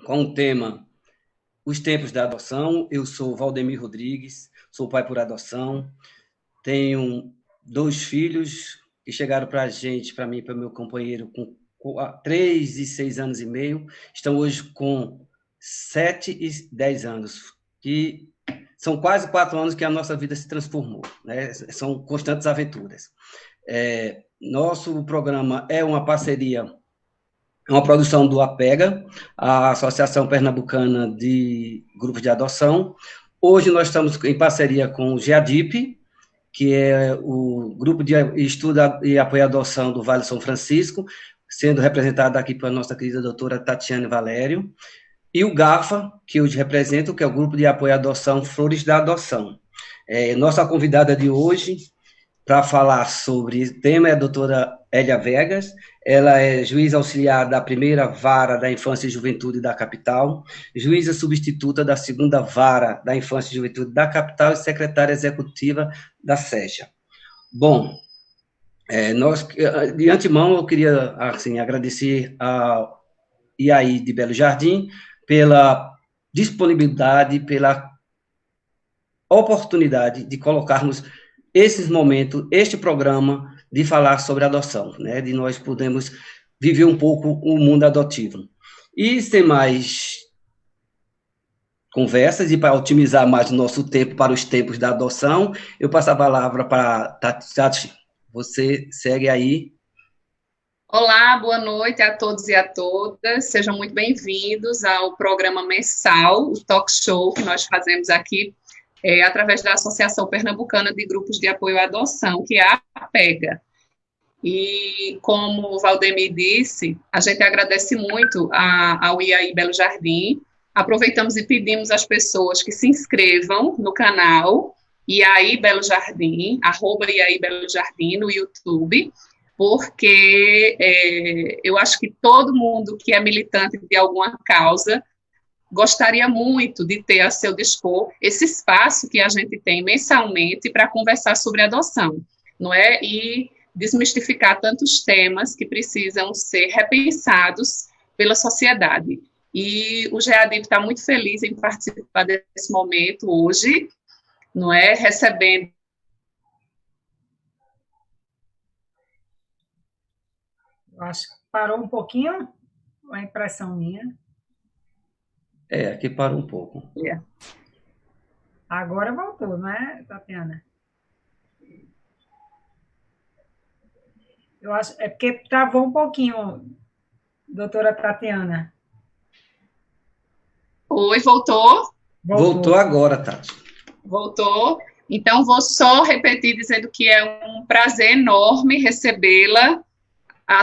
com o tema Os Tempos da Adoção. Eu sou Valdemir Rodrigues, sou pai por adoção, tenho 2 filhos que chegaram para a gente, para mim e para o meu companheiro, com 3 e 6 anos e meio, estão hoje com 7 e 10 anos, que são quase 4 anos que a nossa vida se transformou, né? São constantes aventuras. Nosso programa é uma parceria, é uma produção do APEGA, a Associação Pernambucana de Grupos de Adoção. Hoje nós estamos em parceria com o GEADIP, que é o Grupo de Estudo e Apoio à Adoção do Vale São Francisco, sendo representado aqui pela nossa querida doutora Tatiane Valério, e o GAFA, que hoje represento, que é o Grupo de Apoio à Adoção Flores da Adoção. Nossa convidada de hoje para falar sobre o tema é a doutora Hélia Vegas. Ela é juíza auxiliar da primeira vara da Infância e Juventude da capital, juíza substituta da segunda vara da Infância e Juventude da capital e secretária executiva da SEJA. Bom, de antemão eu queria assim, agradecer ao IAI de Belo Jardim pela disponibilidade, pela oportunidade de colocarmos esses momentos, este programa de falar sobre adoção, né, de nós podermos viver um pouco o mundo adotivo. E sem mais conversas e para otimizar mais o nosso tempo para os tempos da adoção, eu passo a palavra para Tati. Você segue aí. Olá, boa noite a todos e a todas. Sejam muito bem-vindos ao programa mensal, o Talk Show, que nós fazemos aqui através da Associação Pernambucana de Grupos de Apoio à Adoção, que é a APEGA. E, como o Valdemir disse, a gente agradece muito ao IAI Belo Jardim. Aproveitamos e pedimos às pessoas que se inscrevam no canal IAI Belo Jardim, @IAI Belo Jardim, no YouTube, porque eu acho que todo mundo que é militante de alguma causa gostaria muito de ter a seu dispor esse espaço que a gente tem mensalmente para conversar sobre adoção, não é? E desmistificar tantos temas que precisam ser repensados pela sociedade. E o GEADIP está muito feliz em participar desse momento hoje, não é? Recebendo. Eu acho que parou um pouquinho, a impressão minha. Aqui parou um pouco. Agora voltou, não é, Tatiana? Eu acho, é porque travou um pouquinho, doutora Tatiana. Oi, voltou? Voltou agora, Tati. Voltou. Então, vou só repetir dizendo que é um prazer enorme recebê-la, a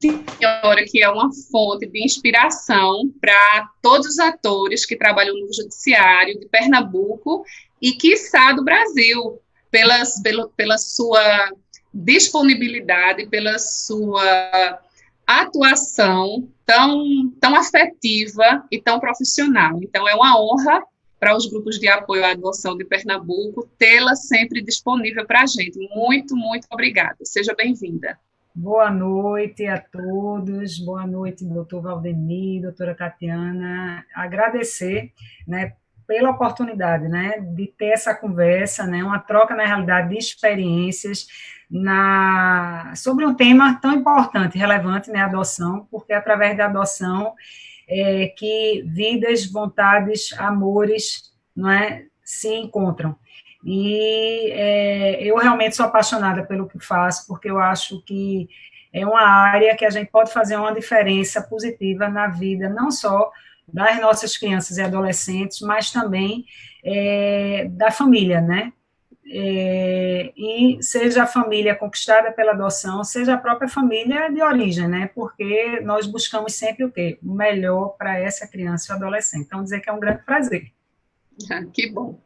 senhora que é uma fonte de inspiração para todos os atores que trabalham no Judiciário de Pernambuco e, quiçá, do Brasil, pela sua disponibilidade, pela sua atuação tão afetiva e tão profissional. Então, é uma honra para os grupos de apoio à adoção de Pernambuco tê-la sempre disponível para a gente. Muito, muito obrigada. Seja bem-vinda. Boa noite a todos, boa noite, doutor Valdemir, doutora Tatiana. Agradecer, né, pela oportunidade, né, de ter essa conversa, né, uma troca, na realidade, de experiências sobre um tema tão importante, relevante, né, a adoção, porque é através da adoção que vidas, vontades, amores, não é, se encontram. E eu realmente sou apaixonada pelo que faço, porque eu acho que é uma área que a gente pode fazer uma diferença positiva na vida, não só das nossas crianças e adolescentes, mas também da família, né? E seja a família conquistada pela adoção, seja a própria família de origem, né? Porque nós buscamos sempre o quê? O melhor para essa criança e adolescente. Então, dizer que é um grande prazer. Que bom.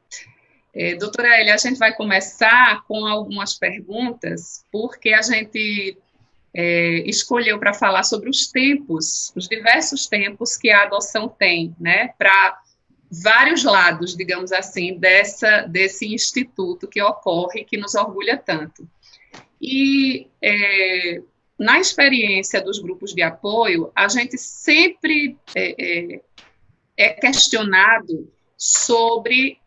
Doutora Hélia, a gente vai começar com algumas perguntas, porque a gente escolheu para falar sobre os tempos, os diversos tempos que a adoção tem, né, para vários lados, digamos assim, desse instituto que ocorre, que nos orgulha tanto. E na experiência dos grupos de apoio, a gente sempre é questionado sobre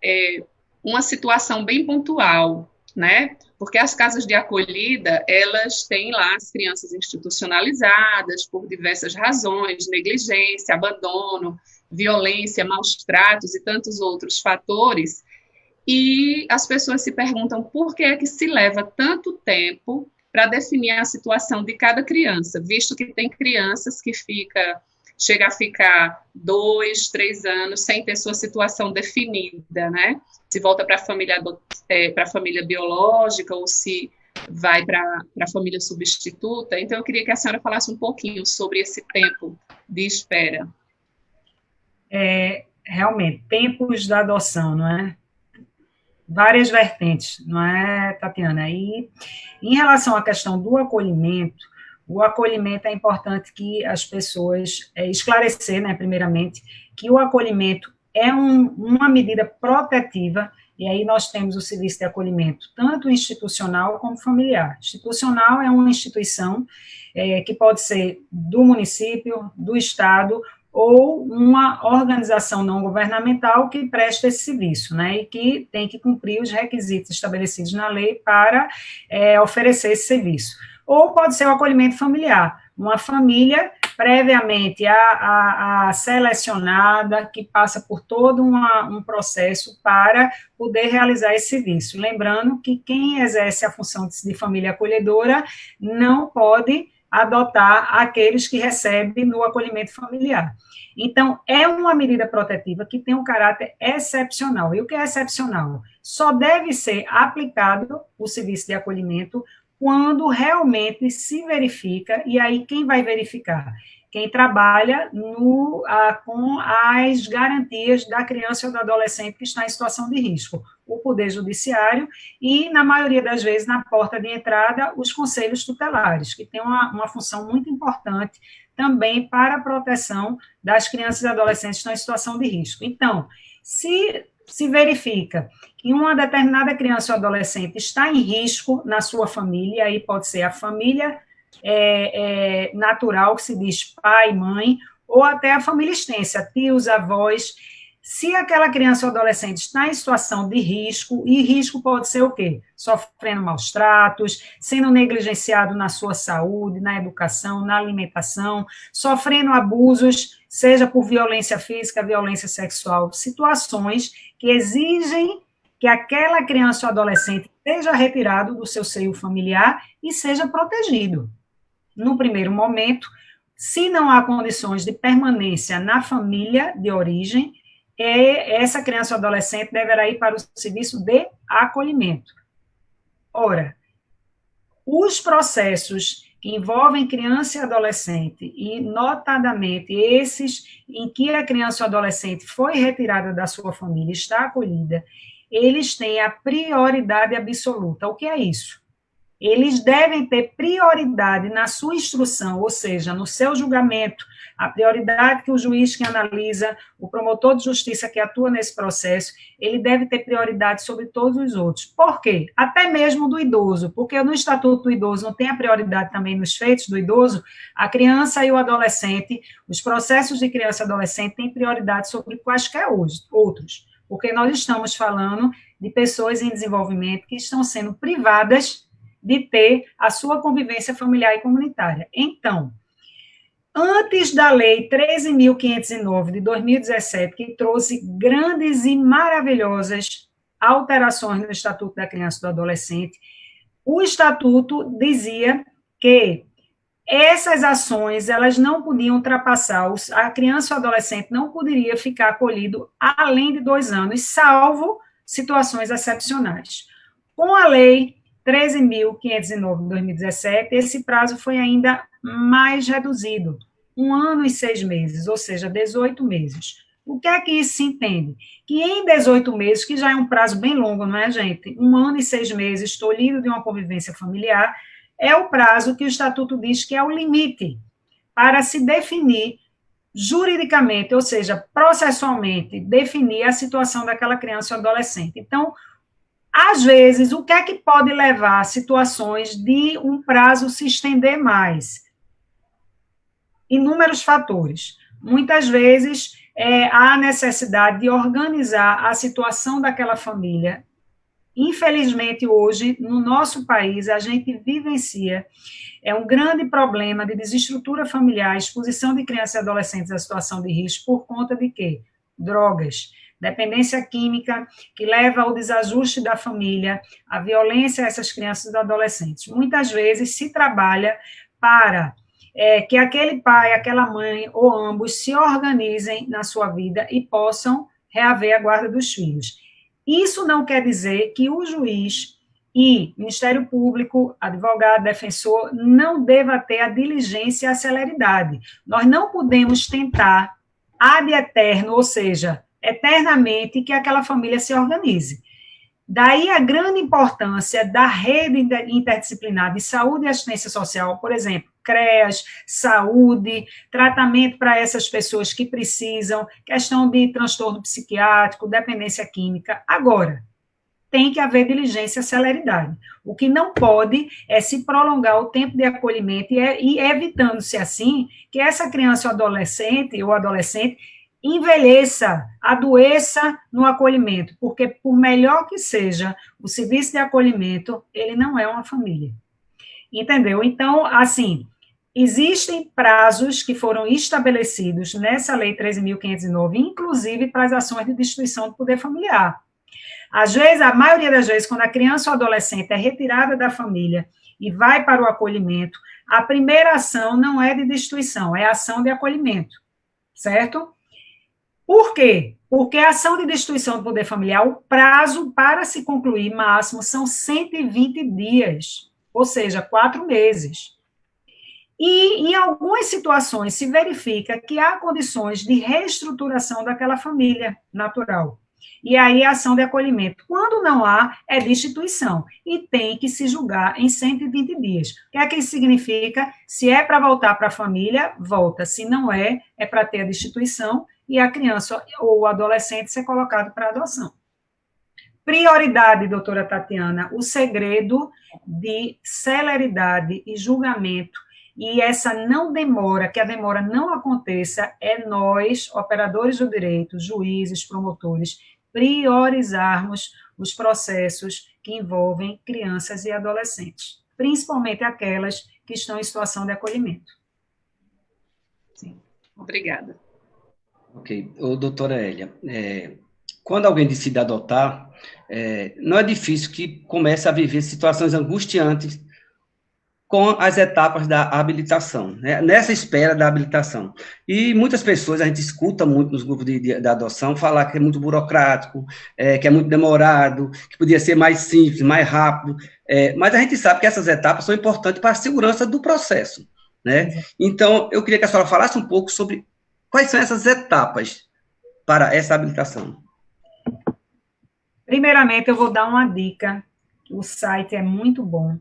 uma situação bem pontual, né? Porque as casas de acolhida, elas têm lá as crianças institucionalizadas por diversas razões, negligência, abandono, violência, maus tratos e tantos outros fatores, e as pessoas se perguntam por que é que se leva tanto tempo para definir a situação de cada criança, visto que tem crianças que chega a ficar 2, 3 anos sem ter sua situação definida, né? Se volta para a família biológica ou se vai para a família substituta. Então, eu queria que a senhora falasse um pouquinho sobre esse tempo de espera. Realmente, tempos da adoção, não é? Várias vertentes, não é, Tatiana? E em relação à questão do acolhimento, o acolhimento é importante que as pessoas esclarecer, né, primeiramente, que o acolhimento é uma medida protetiva, e aí nós temos o serviço de acolhimento, tanto institucional como familiar. Institucional é uma instituição que pode ser do município, do estado, ou uma organização não governamental que presta esse serviço, né, e que tem que cumprir os requisitos estabelecidos na lei para oferecer esse serviço. Ou pode ser o acolhimento familiar, uma família previamente a selecionada, que passa por todo um processo para poder realizar esse serviço. Lembrando que quem exerce a função de família acolhedora não pode adotar aqueles que recebem no acolhimento familiar. Então, é uma medida protetiva que tem um caráter excepcional. E o que é excepcional? Só deve ser aplicado o serviço de acolhimento quando realmente se verifica, e aí quem vai verificar? Quem trabalha com as garantias da criança ou do adolescente que está em situação de risco, o Poder Judiciário e, na maioria das vezes, na porta de entrada, os conselhos tutelares, que têm uma função muito importante também para a proteção das crianças e adolescentes que estão em situação de risco. Então, se verifica que uma determinada criança ou adolescente está em risco na sua família, aí pode ser a família natural, que se diz pai, mãe, ou até a família extensa, tios, avós. Se aquela criança ou adolescente está em situação de risco, e risco pode ser o quê? Sofrendo maus tratos, sendo negligenciado na sua saúde, na educação, na alimentação, sofrendo abusos, seja por violência física, violência sexual, situações que exigem que aquela criança ou adolescente seja retirado do seu seio familiar e seja protegido. No primeiro momento, se não há condições de permanência na família de origem, essa criança ou adolescente deverá ir para o serviço de acolhimento. Ora, os processos que envolvem criança e adolescente, e notadamente esses em que a criança ou adolescente foi retirada da sua família e está acolhida, eles têm a prioridade absoluta. O que é isso? Eles devem ter prioridade na sua instrução, ou seja, no seu julgamento, a prioridade que o juiz que analisa, o promotor de justiça que atua nesse processo, ele deve ter prioridade sobre todos os outros. Por quê? Até mesmo do idoso, porque no Estatuto do Idoso não tem a prioridade também nos feitos do idoso, a criança e o adolescente, os processos de criança e adolescente têm prioridade sobre quaisquer outros, porque nós estamos falando de pessoas em desenvolvimento que estão sendo privadas de ter a sua convivência familiar e comunitária. Então, antes da Lei 13.509 de 2017, que trouxe grandes e maravilhosas alterações no Estatuto da Criança e do Adolescente, o Estatuto dizia que essas ações, elas não podiam ultrapassar, a criança ou adolescente não poderia ficar acolhido além de 2 anos, salvo situações excepcionais. Com a Lei 13.509 de 2017, esse prazo foi ainda mais reduzido, 1 ano e 6 meses, ou seja, 18 meses. O que é que isso se entende? Que em 18 meses, que já é um prazo bem longo, não é, gente? 1 ano e 6 meses, tolhido de uma convivência familiar, é o prazo que o Estatuto diz que é o limite para se definir juridicamente, ou seja, processualmente, definir a situação daquela criança ou adolescente. Então, às vezes, o que é que pode levar a situações de um prazo se estender mais? Inúmeros fatores. Muitas vezes, há necessidade de organizar a situação daquela família. Infelizmente, hoje, no nosso país, a gente vivencia um grande problema de desestrutura familiar, exposição de crianças e adolescentes à situação de risco por conta de quê? Drogas, dependência química, que leva ao desajuste da família, à violência a essas crianças e adolescentes. Muitas vezes se trabalha para que aquele pai, aquela mãe, ou ambos, se organizem na sua vida e possam reaver a guarda dos filhos. Isso não quer dizer que o juiz e Ministério Público, advogado, defensor, não deva ter a diligência e a celeridade. Nós não podemos tentar ad eterno, ou seja, eternamente, que aquela família se organize. Daí a grande importância da rede interdisciplinar de saúde e assistência social, por exemplo, CREAS, saúde, tratamento para essas pessoas que precisam, questão de transtorno psiquiátrico, dependência química. Agora, tem que haver diligência e celeridade. O que não pode é se prolongar o tempo de acolhimento e evitando-se assim que essa criança ou adolescente envelheça, adoeça no acolhimento, porque por melhor que seja o serviço de acolhimento, ele não é uma família. Entendeu? Então, assim, existem prazos que foram estabelecidos nessa Lei 13.509, inclusive para as ações de destituição do poder familiar. Às vezes, a maioria das vezes, quando a criança ou adolescente é retirada da família e vai para o acolhimento, a primeira ação não é de destituição, é ação de acolhimento, certo? Por quê? Porque a ação de destituição do poder familiar, o prazo para se concluir máximo são 120 dias, ou seja, 4 meses. E, em algumas situações, se verifica que há condições de reestruturação daquela família natural. E aí, a ação de acolhimento. Quando não há, é destituição. E tem que se julgar em 120 dias. O que é que isso significa? Se é para voltar para a família, volta. Se não é, é para ter a destituição e a criança ou o adolescente ser colocado para adoção. Prioridade, doutora Tatiana, o segredo de celeridade e julgamento, e essa não demora, que a demora não aconteça, é nós, operadores do direito, juízes, promotores, priorizarmos os processos que envolvem crianças e adolescentes, principalmente aquelas que estão em situação de acolhimento. Sim, obrigada. Ok. Doutora Hélia, quando alguém decide adotar, não é difícil que comece a viver situações angustiantes com as etapas da habilitação, né? Nessa espera da habilitação. E muitas pessoas, a gente escuta muito nos grupos de adoção, falar que é muito burocrático, que é muito demorado, que podia ser mais simples, mais rápido, mas a gente sabe que essas etapas são importantes para a segurança do processo, né? Então, eu queria que a senhora falasse um pouco sobre quais são essas etapas para essa habilitação. Primeiramente, eu vou dar uma dica, o site é muito bom,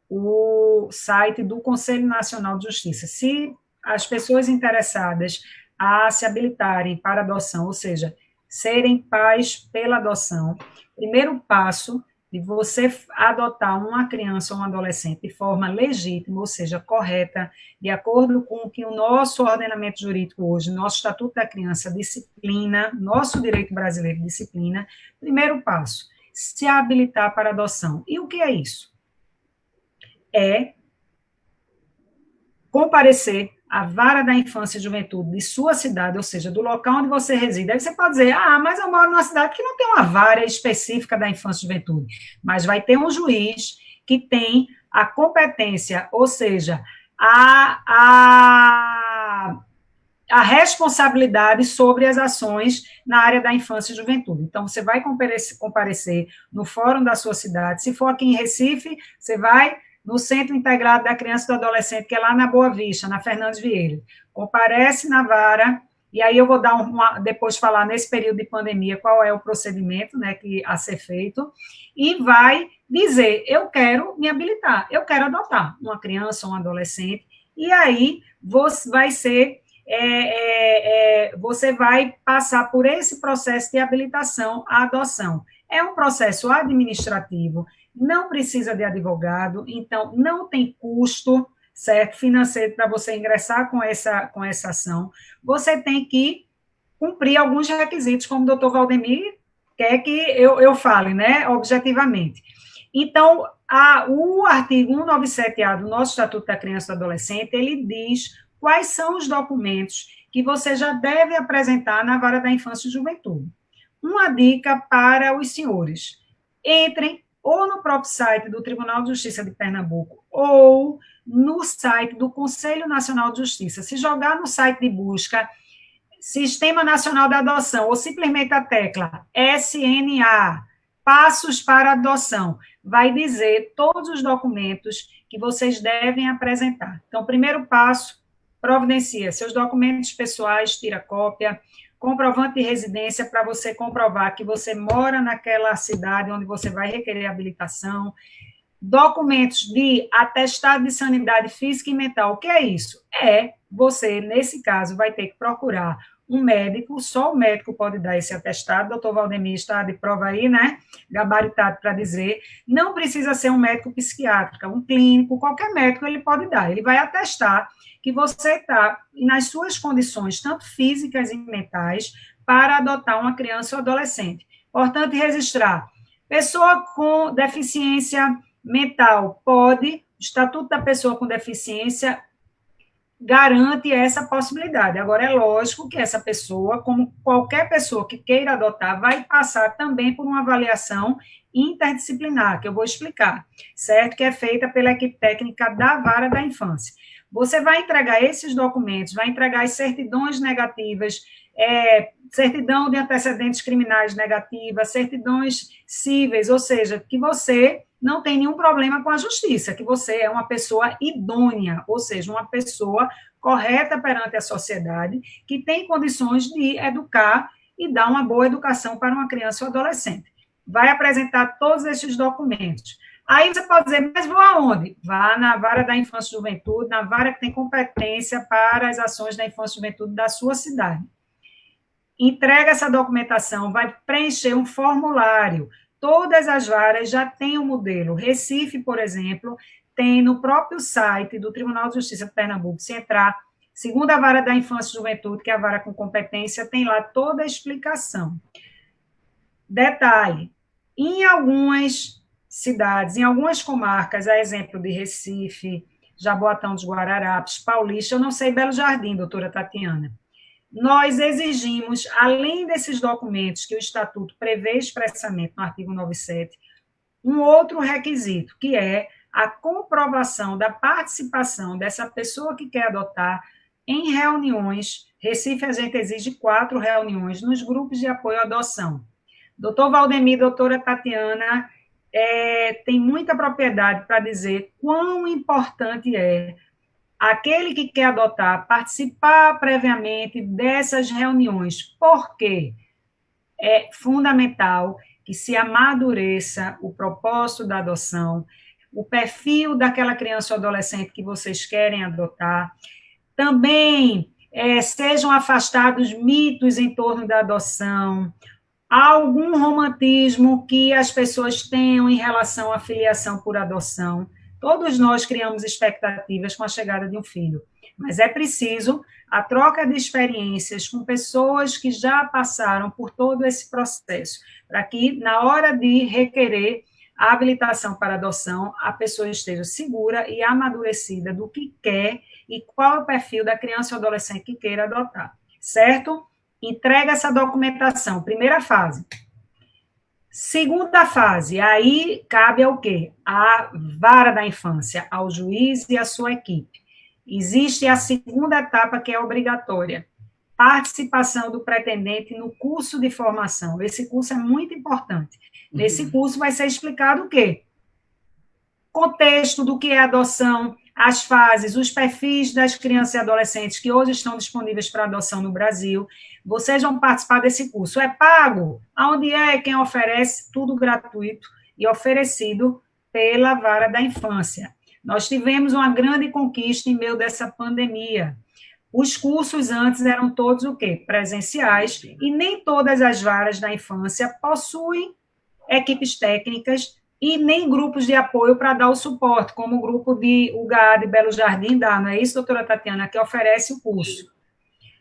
o site do Conselho Nacional de Justiça. Se as pessoas interessadas a se habilitarem para adoção, ou seja, serem pais pela adoção, primeiro passo de você adotar uma criança ou um adolescente de forma legítima, ou seja, correta, de acordo com o que o nosso ordenamento jurídico hoje, nosso Estatuto da Criança disciplina, nosso direito brasileiro disciplina, primeiro passo, se habilitar para adoção. E o que é isso? É comparecer à vara da infância e juventude de sua cidade, ou seja, do local onde você reside. Aí você pode dizer, mas eu moro numa cidade que não tem uma vara específica da infância e juventude, mas vai ter um juiz que tem a competência, ou seja, a responsabilidade sobre as ações na área da infância e juventude. Então, você vai comparecer no fórum da sua cidade. Se for aqui em Recife, você vai no Centro Integrado da Criança e do Adolescente, que é lá na Boa Vista, na Fernandes Vieira. Comparece na vara, e aí eu vou dar depois falar nesse período de pandemia qual é o procedimento, né, a ser feito, e vai dizer, eu quero me habilitar, eu quero adotar uma criança ou um adolescente, e aí você vai passar por esse processo de habilitação à adoção. É um processo administrativo, não precisa de advogado, então não tem custo, certo, financeiro para você ingressar com essa ação, você tem que cumprir alguns requisitos, como o doutor Valdemir quer que eu fale, né, objetivamente. Então, o artigo 197-A do nosso Estatuto da Criança e do Adolescente, ele diz quais são os documentos que você já deve apresentar na Vara da Infância e Juventude. Uma dica para os senhores: entrem ou no próprio site do Tribunal de Justiça de Pernambuco ou no site do Conselho Nacional de Justiça. Se jogar no site de busca Sistema Nacional da Adoção ou simplesmente a tecla SNA, Passos para Adoção, vai dizer todos os documentos que vocês devem apresentar. Então, primeiro passo, providencia seus documentos pessoais, tira cópia, comprovante de residência para você comprovar que você mora naquela cidade onde você vai requerer habilitação, documentos de atestado de sanidade física e mental. O que é isso? Você, nesse caso, vai ter que procurar um médico, só o médico pode dar esse atestado, o doutor Valdemir está de prova aí, né, gabaritado para dizer, não precisa ser um médico psiquiátrico, um clínico, qualquer médico ele pode dar, ele vai atestar que você está nas suas condições, tanto físicas e mentais, para adotar uma criança ou adolescente. Importante registrar, pessoa com deficiência mental pode, o Estatuto da Pessoa com Deficiência garante essa possibilidade. Agora, é lógico que essa pessoa, como qualquer pessoa que queira adotar, vai passar também por uma avaliação interdisciplinar, que eu vou explicar, certo? Que é feita pela equipe técnica da Vara da Infância. Você vai entregar esses documentos, vai entregar as certidões negativas, certidão de antecedentes criminais negativa, certidões cíveis, ou seja, que você não tem nenhum problema com a justiça, que você é uma pessoa idônea, ou seja, uma pessoa correta perante a sociedade, que tem condições de educar e dar uma boa educação para uma criança ou adolescente. Vai apresentar todos esses documentos. Aí você pode dizer, mas vou aonde? Vá na Vara da Infância e Juventude, na vara que tem competência para as ações da infância e juventude da sua cidade. Entrega essa documentação, vai preencher um formulário. Todas as varas já têm um modelo. Recife, por exemplo, tem no próprio site do Tribunal de Justiça de Pernambuco, se entrar, segunda vara da Infância e Juventude, que é a vara com competência, tem lá toda a explicação. Detalhe, em algumas cidades, em algumas comarcas, a exemplo de Recife, Jaboatão dos Guararapes, Paulista, eu não sei Belo Jardim, doutora Tatiana, nós exigimos, além desses documentos que o Estatuto prevê expressamente no artigo 97, um outro requisito, que é a comprovação da participação dessa pessoa que quer adotar em reuniões. Recife, a gente exige 4 reuniões nos grupos de apoio à adoção. Doutor Valdemir, doutora Tatiana, tem muita propriedade para dizer quão importante é aquele que quer adotar, participar previamente dessas reuniões, porque é fundamental que se amadureça o propósito da adoção, o perfil daquela criança ou adolescente que vocês querem adotar, também sejam afastados mitos em torno da adoção, algum romantismo que as pessoas tenham em relação à filiação por adoção. Todos nós criamos expectativas com a chegada de um filho, mas é preciso a troca de experiências com pessoas que já passaram por todo esse processo, para que, na hora de requerer a habilitação para adoção, a pessoa esteja segura e amadurecida do que quer e qual é o perfil da criança ou adolescente que queira adotar, certo? Entrega essa documentação, primeira fase. Segunda fase, aí cabe ao quê? A vara da infância, ao juiz e à sua equipe. Existe a segunda etapa, que é obrigatória, participação do pretendente no curso de formação. Esse curso é muito importante. Nesse curso vai ser explicado o quê? Contexto do que é adoção, as fases, os perfis das crianças e adolescentes que hoje estão disponíveis para adoção no Brasil. Vocês vão participar desse curso. É pago? Aonde é? Quem oferece? Tudo gratuito e oferecido pela Vara da Infância. Nós tivemos uma grande conquista em meio dessa pandemia. Os cursos antes eram todos o quê? Presenciais, e nem todas as varas da infância possuem equipes técnicas e nem grupos de apoio para dar o suporte, como o grupo de UGA de Belo Jardim dá, não é isso, doutora Tatiana, que oferece o curso.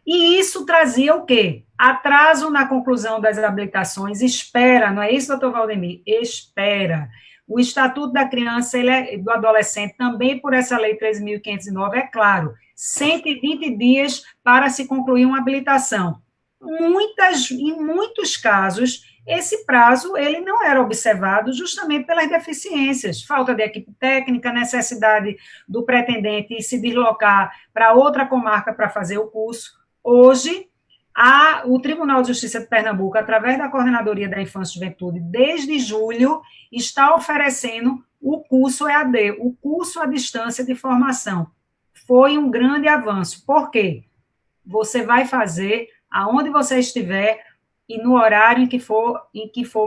E isso trazia o quê? Atraso na conclusão das habilitações, espera, não é isso, doutor Valdemir? Espera. O Estatuto da Criança e do Adolescente, também por essa Lei 13.509, é claro, 120 dias para se concluir uma habilitação. Em muitos casos, esse prazo ele não era observado justamente pelas deficiências, falta de equipe técnica, necessidade do pretendente se deslocar para outra comarca para fazer o curso. Hoje, o Tribunal de Justiça de Pernambuco, através da Coordenadoria da Infância e Juventude, desde julho, está oferecendo o curso EAD, o curso à distância de formação. Foi um grande avanço. Por quê? Você vai fazer aonde você estiver e no horário em que for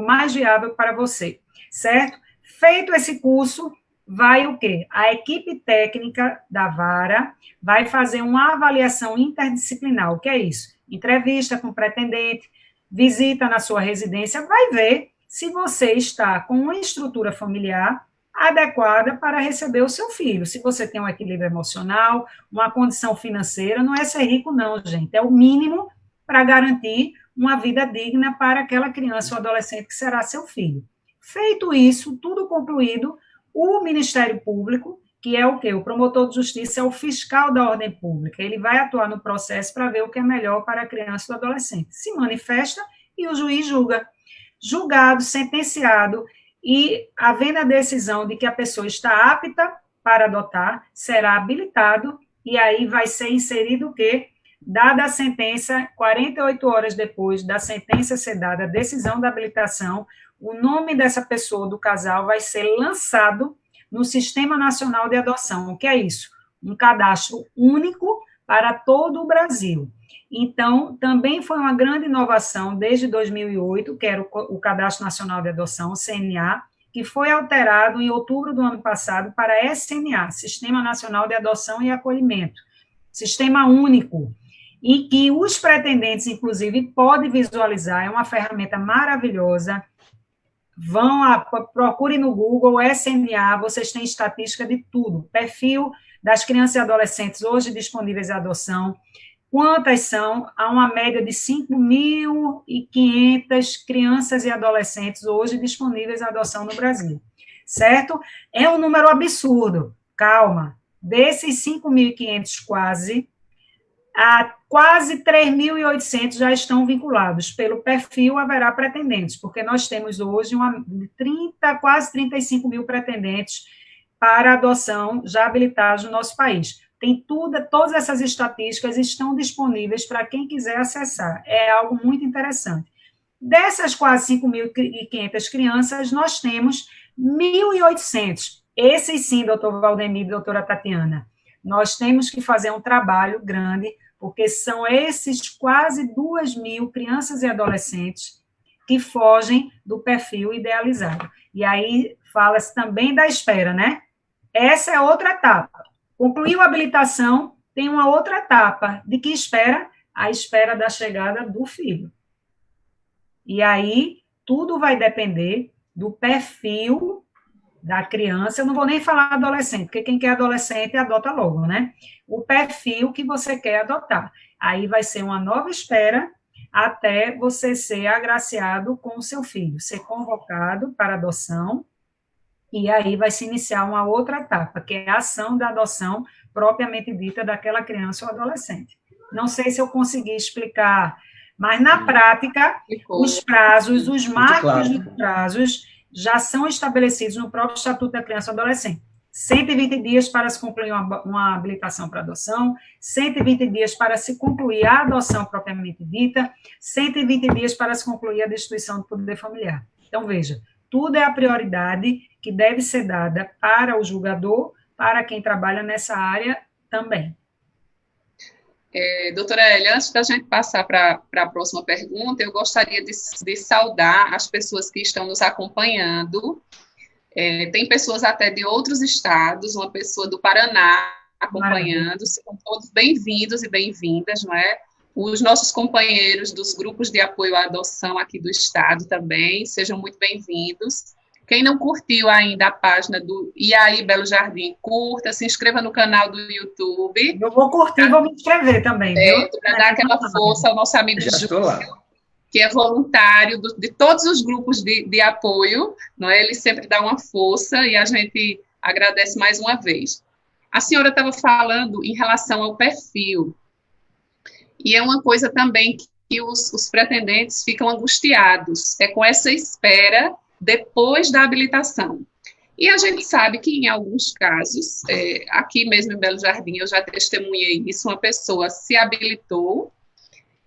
mais viável para você, certo? Feito esse curso, vai o quê? A equipe técnica da vara vai fazer uma avaliação interdisciplinar. O que é isso? Entrevista com o pretendente, visita na sua residência, vai ver se você está com uma estrutura familiar adequada para receber o seu filho. Se você tem um equilíbrio emocional, uma condição financeira, não é ser rico não, gente. É o mínimo para garantir uma vida digna para aquela criança ou adolescente que será seu filho. Feito isso, tudo concluído, o Ministério Público, que é o quê? O promotor de justiça é o fiscal da ordem pública. Ele vai atuar no processo para ver o que é melhor para a criança ou adolescente. Se manifesta e o juiz julga. Julgado, sentenciado, e havendo a decisão de que a pessoa está apta para adotar, será habilitado, e aí vai ser inserido o quê? Dada a sentença, 48 horas depois da sentença ser dada, a decisão da habilitação, o nome dessa pessoa, do casal, vai ser lançado no Sistema Nacional de Adoção. O que é isso? Um cadastro único para todo o Brasil. Então, também foi uma grande inovação desde 2008, que era o Cadastro Nacional de Adoção, o CNA, que foi alterado em outubro do ano passado para SNA, Sistema Nacional de Adoção e Acolhimento. Sistema único, e que os pretendentes, inclusive, podem visualizar, é uma ferramenta maravilhosa. Procure no Google, SNA, vocês têm estatística de tudo, perfil das crianças e adolescentes hoje disponíveis à adoção, quantas são, há uma média de 5.500 crianças e adolescentes hoje disponíveis à adoção no Brasil, certo? É um número absurdo, calma, desses 5.500 quase 3.800 já estão vinculados. Pelo perfil, haverá pretendentes, porque nós temos hoje quase 35 mil pretendentes para adoção já habilitados no nosso país. Tem todas essas estatísticas estão disponíveis para quem quiser acessar. É algo muito interessante. Dessas quase 5.500 crianças, nós temos 1.800. Esses sim, doutor Valdemir e doutora Tatiana. Nós temos que fazer um trabalho grande, porque são esses quase 2.000 crianças e adolescentes que fogem do perfil idealizado. E aí fala-se também da espera, né? Essa é outra etapa. Concluiu a habilitação, tem uma outra etapa. De que espera? A espera da chegada do filho. E aí, tudo vai depender do perfil da criança. Eu não vou nem falar adolescente, porque quem quer adolescente adota logo, né? O perfil que você quer adotar. Aí vai ser uma nova espera até você ser agraciado com o seu filho, ser convocado para adoção, e aí vai se iniciar uma outra etapa, que é a ação da adoção propriamente dita daquela criança ou adolescente. Não sei se eu consegui explicar, mas na prática, os prazos, os marcos dos prazos já são estabelecidos no próprio Estatuto da Criança e Adolescente. 120 dias para se concluir uma habilitação para adoção, 120 dias para se concluir a adoção propriamente dita, 120 dias para se concluir a destituição do poder familiar. Então, veja, tudo é a prioridade que deve ser dada para o julgador, para quem trabalha nessa área também. Doutora Elia, antes da gente passar para a próxima pergunta, eu gostaria de saudar as pessoas que estão nos acompanhando. Tem pessoas até de outros estados, uma pessoa do Paraná acompanhando, são todos bem-vindos e bem-vindas, não é? Os nossos companheiros dos grupos de apoio à adoção aqui do estado também, sejam muito bem-vindos. Quem não curtiu ainda a página do E aí Belo Jardim, curta, se inscreva no canal do YouTube. Eu vou curtir, vou me inscrever também, viu? Para dar aquela força ao nosso amigo Júlio, que é voluntário de todos os grupos de apoio, não é? Ele sempre dá uma força e a gente agradece mais uma vez. A senhora estava falando em relação ao perfil, e é uma coisa também que os pretendentes ficam angustiados, é com essa espera depois da habilitação. E a gente sabe que, em alguns casos, aqui mesmo em Belo Jardim, eu já testemunhei isso, uma pessoa se habilitou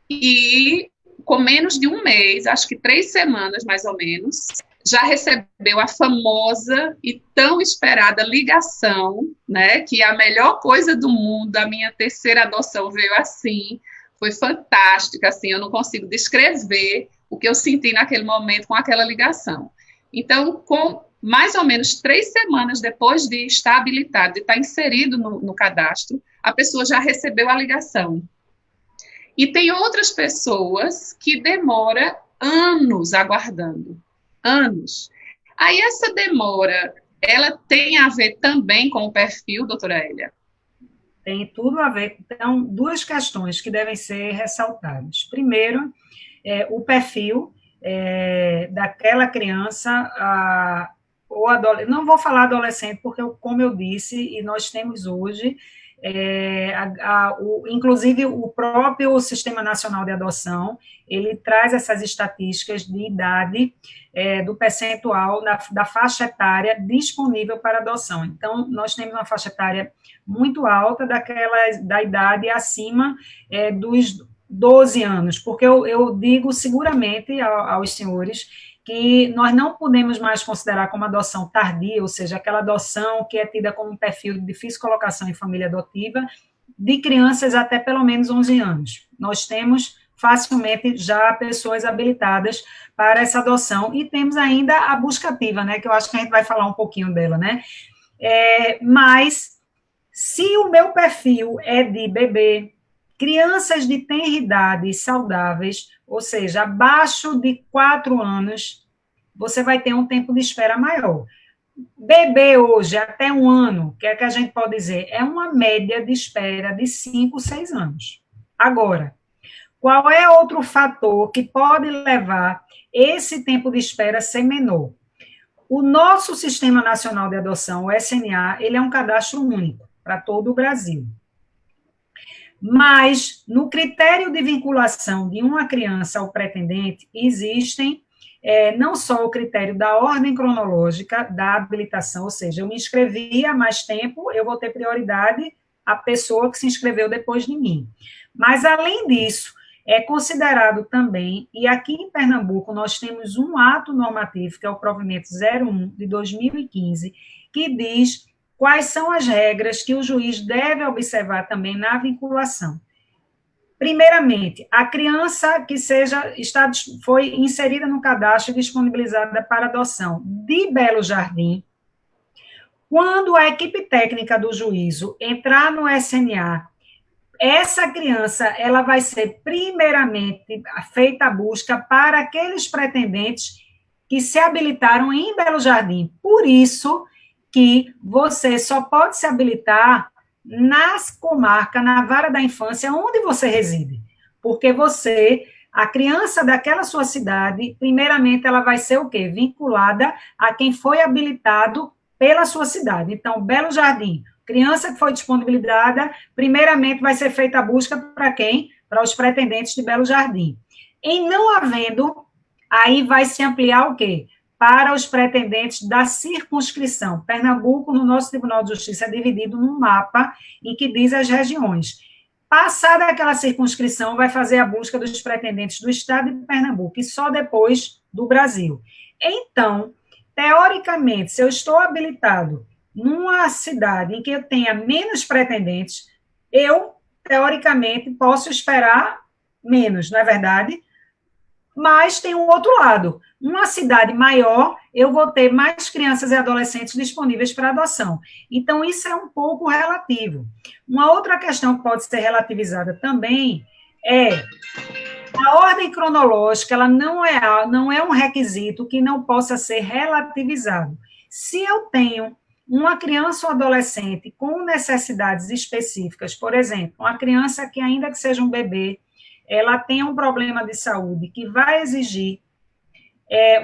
e, com menos de um mês, acho que 3 semanas mais ou menos, já recebeu a famosa e tão esperada ligação, né, que é a melhor coisa do mundo, a minha terceira adoção veio assim, foi fantástica, assim, eu não consigo descrever o que eu senti naquele momento com aquela ligação. Então, com mais ou menos 3 semanas depois de estar habilitado, de estar inserido no cadastro, a pessoa já recebeu a ligação. E tem outras pessoas que demoram anos aguardando. Anos. Aí essa demora, ela tem a ver também com o perfil, doutora Hélia? Tem tudo a ver. Então, 2 questões que devem ser ressaltadas. Primeiro, o perfil daquela criança, ou adolescente, não vou falar adolescente, porque, como eu disse, e nós temos hoje, inclusive o próprio Sistema Nacional de Adoção, ele traz essas estatísticas de idade do percentual da faixa etária disponível para adoção. Então, nós temos uma faixa etária muito alta da idade acima dos 12 anos, porque eu digo seguramente aos senhores que nós não podemos mais considerar como adoção tardia, ou seja, aquela adoção que é tida como um perfil de difícil colocação em família adotiva, de crianças até pelo menos 11 anos. Nós temos facilmente já pessoas habilitadas para essa adoção, e temos ainda a busca ativa, né, que eu acho que a gente vai falar um pouquinho dela, né, mas se o meu perfil é de bebê, crianças de tenra idade saudáveis, ou seja, abaixo de 4 anos, você vai ter um tempo de espera maior. Bebê hoje, até 1 ano, o que é que a gente pode dizer? É uma média de espera de 5, 6 anos. Agora, qual é outro fator que pode levar esse tempo de espera a ser menor? O nosso Sistema Nacional de Adoção, o SNA, ele é um cadastro único para todo o Brasil. Mas, no critério de vinculação de uma criança ao pretendente, existem não só o critério da ordem cronológica da habilitação, ou seja, eu me inscrevi há mais tempo, eu vou ter prioridade à pessoa que se inscreveu depois de mim. Mas, além disso, é considerado também, e aqui em Pernambuco nós temos um ato normativo, que é o provimento 01 de 2015, que diz quais são as regras que o juiz deve observar também na vinculação. Primeiramente, a criança que foi inserida no cadastro e disponibilizada para adoção de Belo Jardim, quando a equipe técnica do juízo entrar no SNA, essa criança ela vai ser primeiramente feita a busca para aqueles pretendentes que se habilitaram em Belo Jardim. Por isso que você só pode se habilitar nas comarcas, na vara da infância, onde você reside. Porque a criança daquela sua cidade, primeiramente, ela vai ser o quê? Vinculada a quem foi habilitado pela sua cidade. Então, Belo Jardim, criança que foi disponibilizada, primeiramente vai ser feita a busca para quem? Para os pretendentes de Belo Jardim. Em não havendo, aí vai se ampliar o quê? Para os pretendentes da circunscrição. Pernambuco, no nosso Tribunal de Justiça, é dividido num mapa em que diz as regiões. Passada aquela circunscrição, vai fazer a busca dos pretendentes do estado de Pernambuco, e só depois do Brasil. Então, teoricamente, se eu estou habilitado numa cidade em que eu tenha menos pretendentes, eu, teoricamente, posso esperar menos, não é verdade? Mas tem um outro lado. Uma cidade maior, eu vou ter mais crianças e adolescentes disponíveis para adoção. Então, isso é um pouco relativo. Uma outra questão que pode ser relativizada também é A ordem cronológica, ela não é um requisito que não possa ser relativizado. Se eu tenho uma criança ou adolescente com necessidades específicas, por exemplo, uma criança que ainda que seja um bebê, ela tem um problema de saúde que vai exigir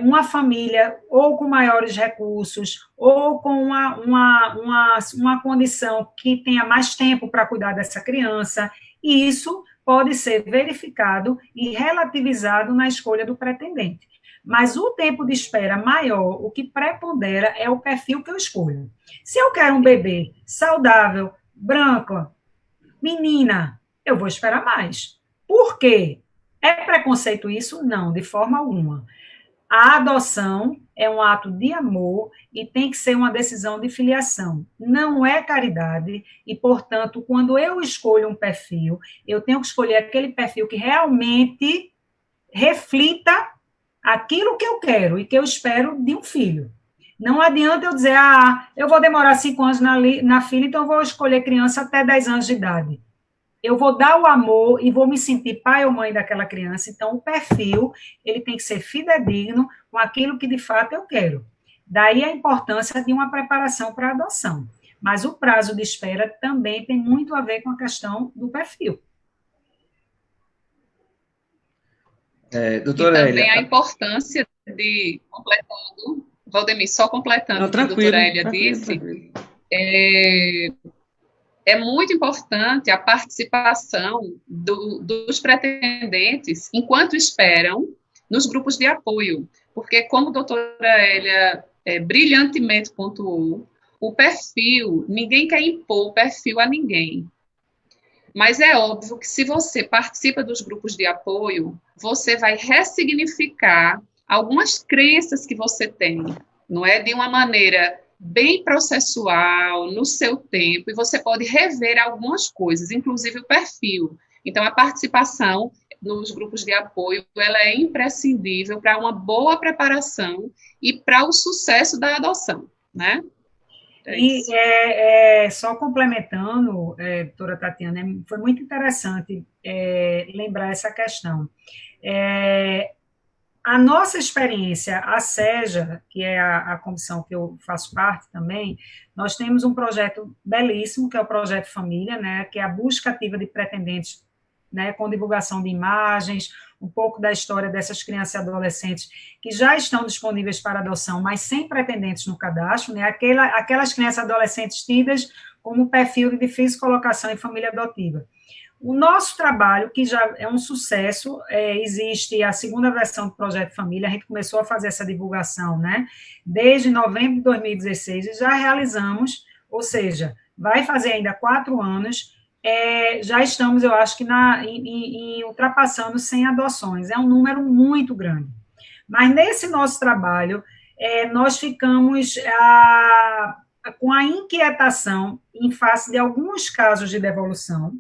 uma família ou com maiores recursos, ou com uma condição que tenha mais tempo para cuidar dessa criança, e isso pode ser verificado e relativizado na escolha do pretendente. Mas o tempo de espera maior, o que prepondera é o perfil que eu escolho. Se eu quero um bebê saudável, branco, menina, eu vou esperar mais. Por quê? É preconceito isso? Não, de forma alguma. A adoção é um ato de amor e tem que ser uma decisão de filiação. Não é caridade e, portanto, quando eu escolho um perfil, eu tenho que escolher aquele perfil que realmente reflita aquilo que eu quero e que eu espero de um filho. Não adianta eu dizer, eu vou demorar 5 anos na fila, então eu vou escolher criança até 10 anos de idade. Eu vou dar o amor e vou me sentir pai ou mãe daquela criança. Então, o perfil, ele tem que ser fidedigno com aquilo que, de fato, eu quero. Daí a importância de uma preparação para a adoção. Mas o prazo de espera também tem muito a ver com a questão do perfil. Doutora e também Elia, a importância de, completando, Valdemir, só completando o que a doutora Elia disse, tranquilo. É muito importante a participação dos pretendentes enquanto esperam nos grupos de apoio, porque, como a doutora Elia brilhantemente pontuou, o perfil, ninguém quer impor o perfil a ninguém. Mas é óbvio que se você participa dos grupos de apoio, você vai ressignificar algumas crenças que você tem, não é? De uma maneira bem processual, no seu tempo, e você pode rever algumas coisas, inclusive o perfil. Então, a participação nos grupos de apoio, ela é imprescindível para uma boa preparação e para o sucesso da adoção, né? Só complementando, doutora Tatiana, foi muito interessante lembrar essa questão. A nossa experiência, a SEJA, que é a comissão que eu faço parte também, nós temos um projeto belíssimo, que é o Projeto Família, né, que é a busca ativa de pretendentes, né, com divulgação de imagens, um pouco da história dessas crianças e adolescentes que já estão disponíveis para adoção, mas sem pretendentes no cadastro, né, aquelas crianças e adolescentes tidas como perfil de difícil colocação em família adotiva. O nosso trabalho, que já é um sucesso, existe a segunda versão do Projeto Família, a gente começou a fazer essa divulgação, né, desde novembro de 2016, e já realizamos, ou seja, vai fazer ainda 4 anos, já estamos, eu acho que, ultrapassando 100 adoções, é um número muito grande. Mas nesse nosso trabalho, nós ficamos com a inquietação em face de alguns casos de devolução,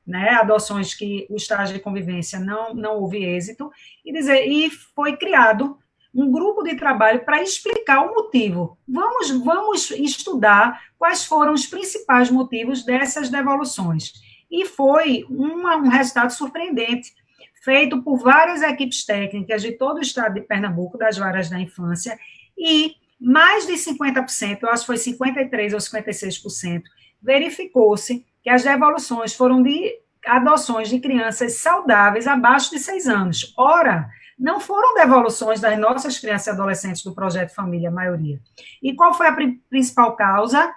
né, adoções que o estágio de convivência não houve êxito, e foi criado um grupo de trabalho para explicar o motivo. Vamos estudar quais foram os principais motivos dessas devoluções. E foi um resultado surpreendente, feito por várias equipes técnicas de todo o estado de Pernambuco, das varas da infância, e mais de 50%, eu acho que foi 53% ou 56%, verificou-se que as devoluções foram de adoções de crianças saudáveis abaixo de 6 anos. Ora, não foram devoluções das nossas crianças e adolescentes do Projeto Família, a maioria. E qual foi a principal causa?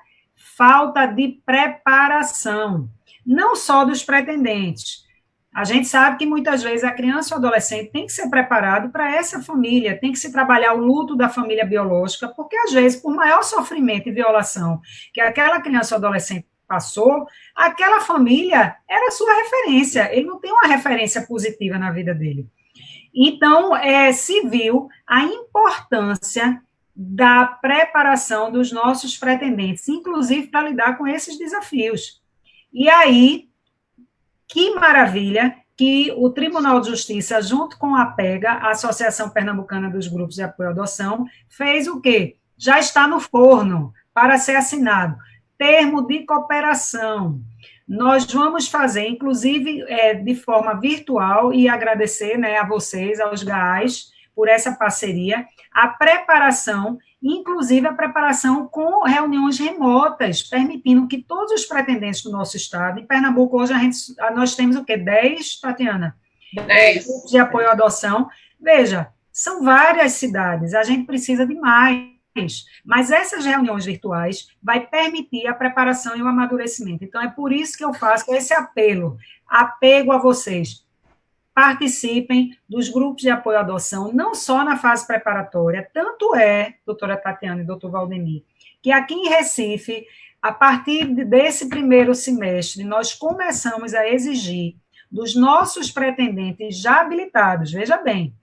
Falta de preparação, não só dos pretendentes. A gente sabe que muitas vezes a criança ou adolescente tem que ser preparado para essa família, tem que se trabalhar o luto da família biológica, porque às vezes, por maior sofrimento e violação que aquela criança ou adolescente passou, aquela família era sua referência, ele não tem uma referência positiva na vida dele. Então, se viu a importância da preparação dos nossos pretendentes, inclusive para lidar com esses desafios. E aí, que maravilha que o Tribunal de Justiça, junto com a APEGA, a Associação Pernambucana dos Grupos de Apoio à Adoção, fez o quê? Já está no forno para ser assinado. Termo de cooperação. nós vamos fazer, inclusive, de forma virtual, e agradecer, né, a vocês, aos GAAs, por essa parceria, a preparação, inclusive a preparação com reuniões remotas, permitindo que todos os pretendentes do nosso estado, em Pernambuco, hoje nós temos o quê? 10, Tatiana? 10. Grupos de apoio à adoção. Veja, são várias cidades, a gente precisa de mais, mas essas reuniões virtuais vai permitir a preparação e o amadurecimento. Então, é por isso que eu faço esse apego a vocês. Participem dos grupos de apoio à adoção, não só na fase preparatória, tanto doutora Tatiana e doutor Valdemir, que aqui em Recife, a partir desse primeiro semestre, nós começamos a exigir dos nossos pretendentes já habilitados, veja bem,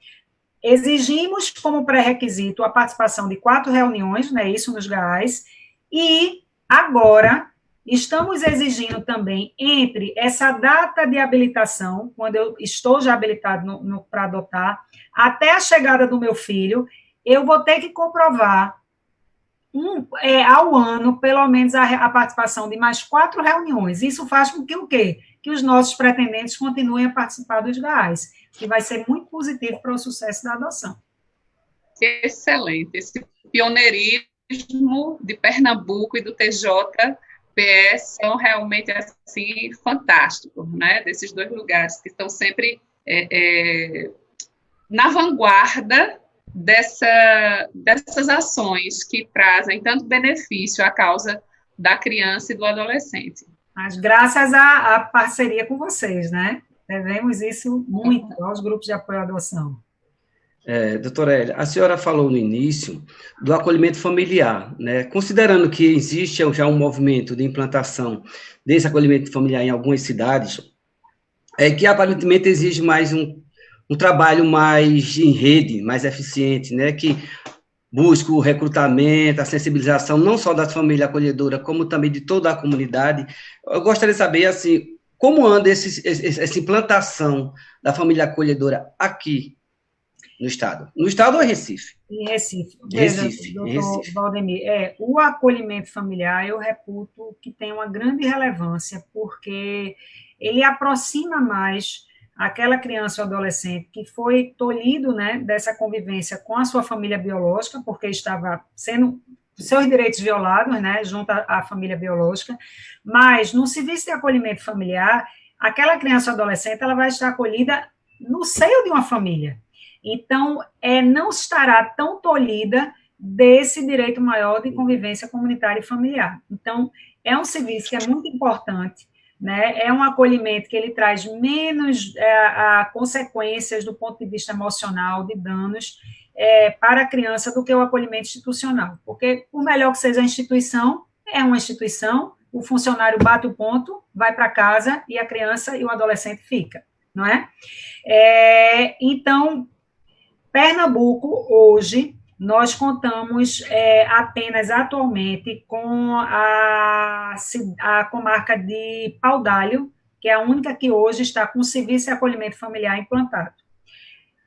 exigimos como pré-requisito a participação de 4 reuniões, né, isso nos GAAs, e agora estamos exigindo também, entre essa data de habilitação, quando eu estou já habilitado para adotar, até a chegada do meu filho, eu vou ter que comprovar ao ano, pelo menos, a participação de mais 4 reuniões. Isso faz com que o quê? Que os nossos pretendentes continuem a participar dos GAAs, que vai ser muito positivo para o sucesso da adoção. Excelente. Esse pioneirismo de Pernambuco e do TJPS são realmente assim fantásticos, né? Desses 2 lugares que estão sempre na vanguarda dessas ações que trazem tanto benefício à causa da criança e do adolescente. Mas graças à parceria com vocês, né? Devemos isso muito aos grupos de apoio à adoção. Doutora Hélia, a senhora falou no início do acolhimento familiar, né? Considerando que existe já um movimento de implantação desse acolhimento familiar em algumas cidades, que aparentemente exige mais um trabalho mais em rede, mais eficiente, né? Que busca o recrutamento, a sensibilização, não só da família acolhedora, como também de toda a comunidade. Eu gostaria de saber, assim, como anda essa implantação da família acolhedora aqui no Estado? No Estado ou em Recife? Em Recife. Recife. Doutor Valdemir, o acolhimento familiar, eu reputo que tem uma grande relevância, porque ele aproxima mais aquela criança ou adolescente que foi tolhido, né, dessa convivência com a sua família biológica, porque estava sendo seus direitos violados, né, junto à família biológica, mas no serviço de acolhimento familiar, aquela criança ou adolescente, ela vai estar acolhida no seio de uma família. Então, não estará tão tolhida desse direito maior de convivência comunitária e familiar. Então, é um serviço que é muito importante, né? É um acolhimento que ele traz menos consequências do ponto de vista emocional, de danos, para a criança do que o acolhimento institucional. Porque, por melhor que seja a instituição, é uma instituição, o funcionário bate o ponto, vai para casa e a criança e o adolescente fica, não é? Então, Pernambuco, hoje, nós contamos apenas atualmente com a comarca de Paudalho, que é a única que hoje está com serviço de acolhimento familiar implantado.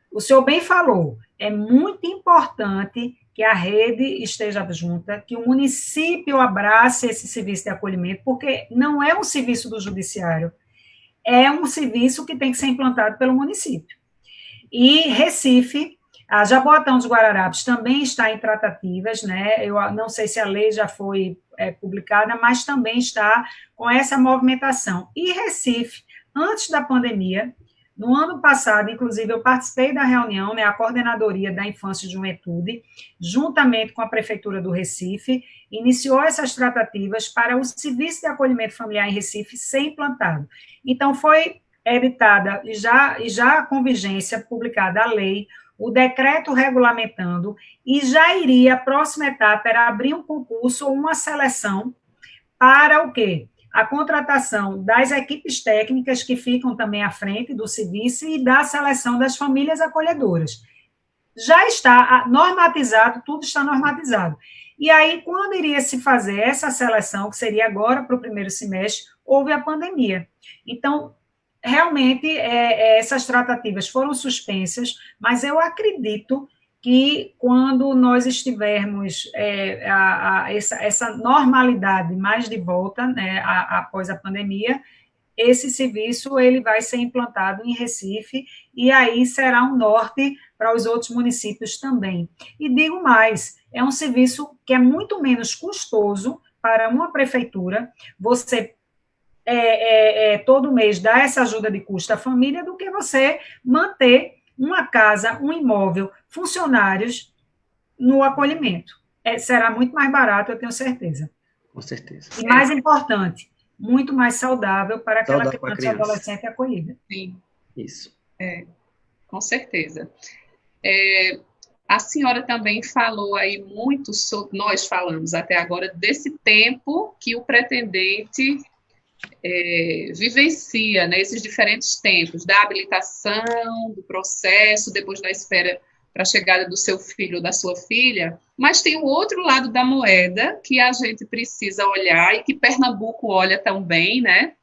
O senhor bem falou, é muito importante que a rede esteja junta, que o município abrace esse serviço de acolhimento, porque não é um serviço do judiciário, é um serviço que tem que ser implantado pelo município. E Recife, a Jaboatão dos Guararapes também está em tratativas, né? Eu não sei se a lei já foi publicada, mas também está com essa movimentação. E Recife, antes da pandemia, no ano passado, inclusive, eu participei da reunião, né, a Coordenadoria da Infância e Juventude, juntamente com a Prefeitura do Recife, iniciou essas tratativas para o serviço de acolhimento familiar em Recife ser implantado. Então, foi editada e já com vigência publicada a lei, o decreto regulamentando, e já iria, a próxima etapa era abrir um concurso ou uma seleção para o quê? A contratação das equipes técnicas que ficam também à frente do serviço e da seleção das famílias acolhedoras. Já está normatizado, tudo está normatizado. E aí, quando iria se fazer essa seleção, que seria agora para o primeiro semestre, houve a pandemia. Então, realmente, essas tratativas foram suspensas, mas eu acredito que quando nós estivermos essa normalidade mais de volta, né, após a pandemia, esse serviço ele vai ser implantado em Recife e aí será um norte para os outros municípios também. E digo mais, é um serviço que é muito menos custoso para uma prefeitura, você todo mês dar essa ajuda de custo à família do que você manter uma casa, um imóvel, funcionários no acolhimento. Será muito mais barato, eu tenho certeza. Com certeza. E mais importante, muito mais saudável para aquela Saudável criança e adolescente acolhida. Sim. Isso. Com certeza. A senhora também falou aí muito sobre, nós falamos até agora, desse tempo que o pretendente vivencia, né, esses diferentes tempos, da habilitação, do processo, depois da espera para a chegada do seu filho ou da sua filha, mas tem o outro lado da moeda que a gente precisa olhar e que Pernambuco olha também, né,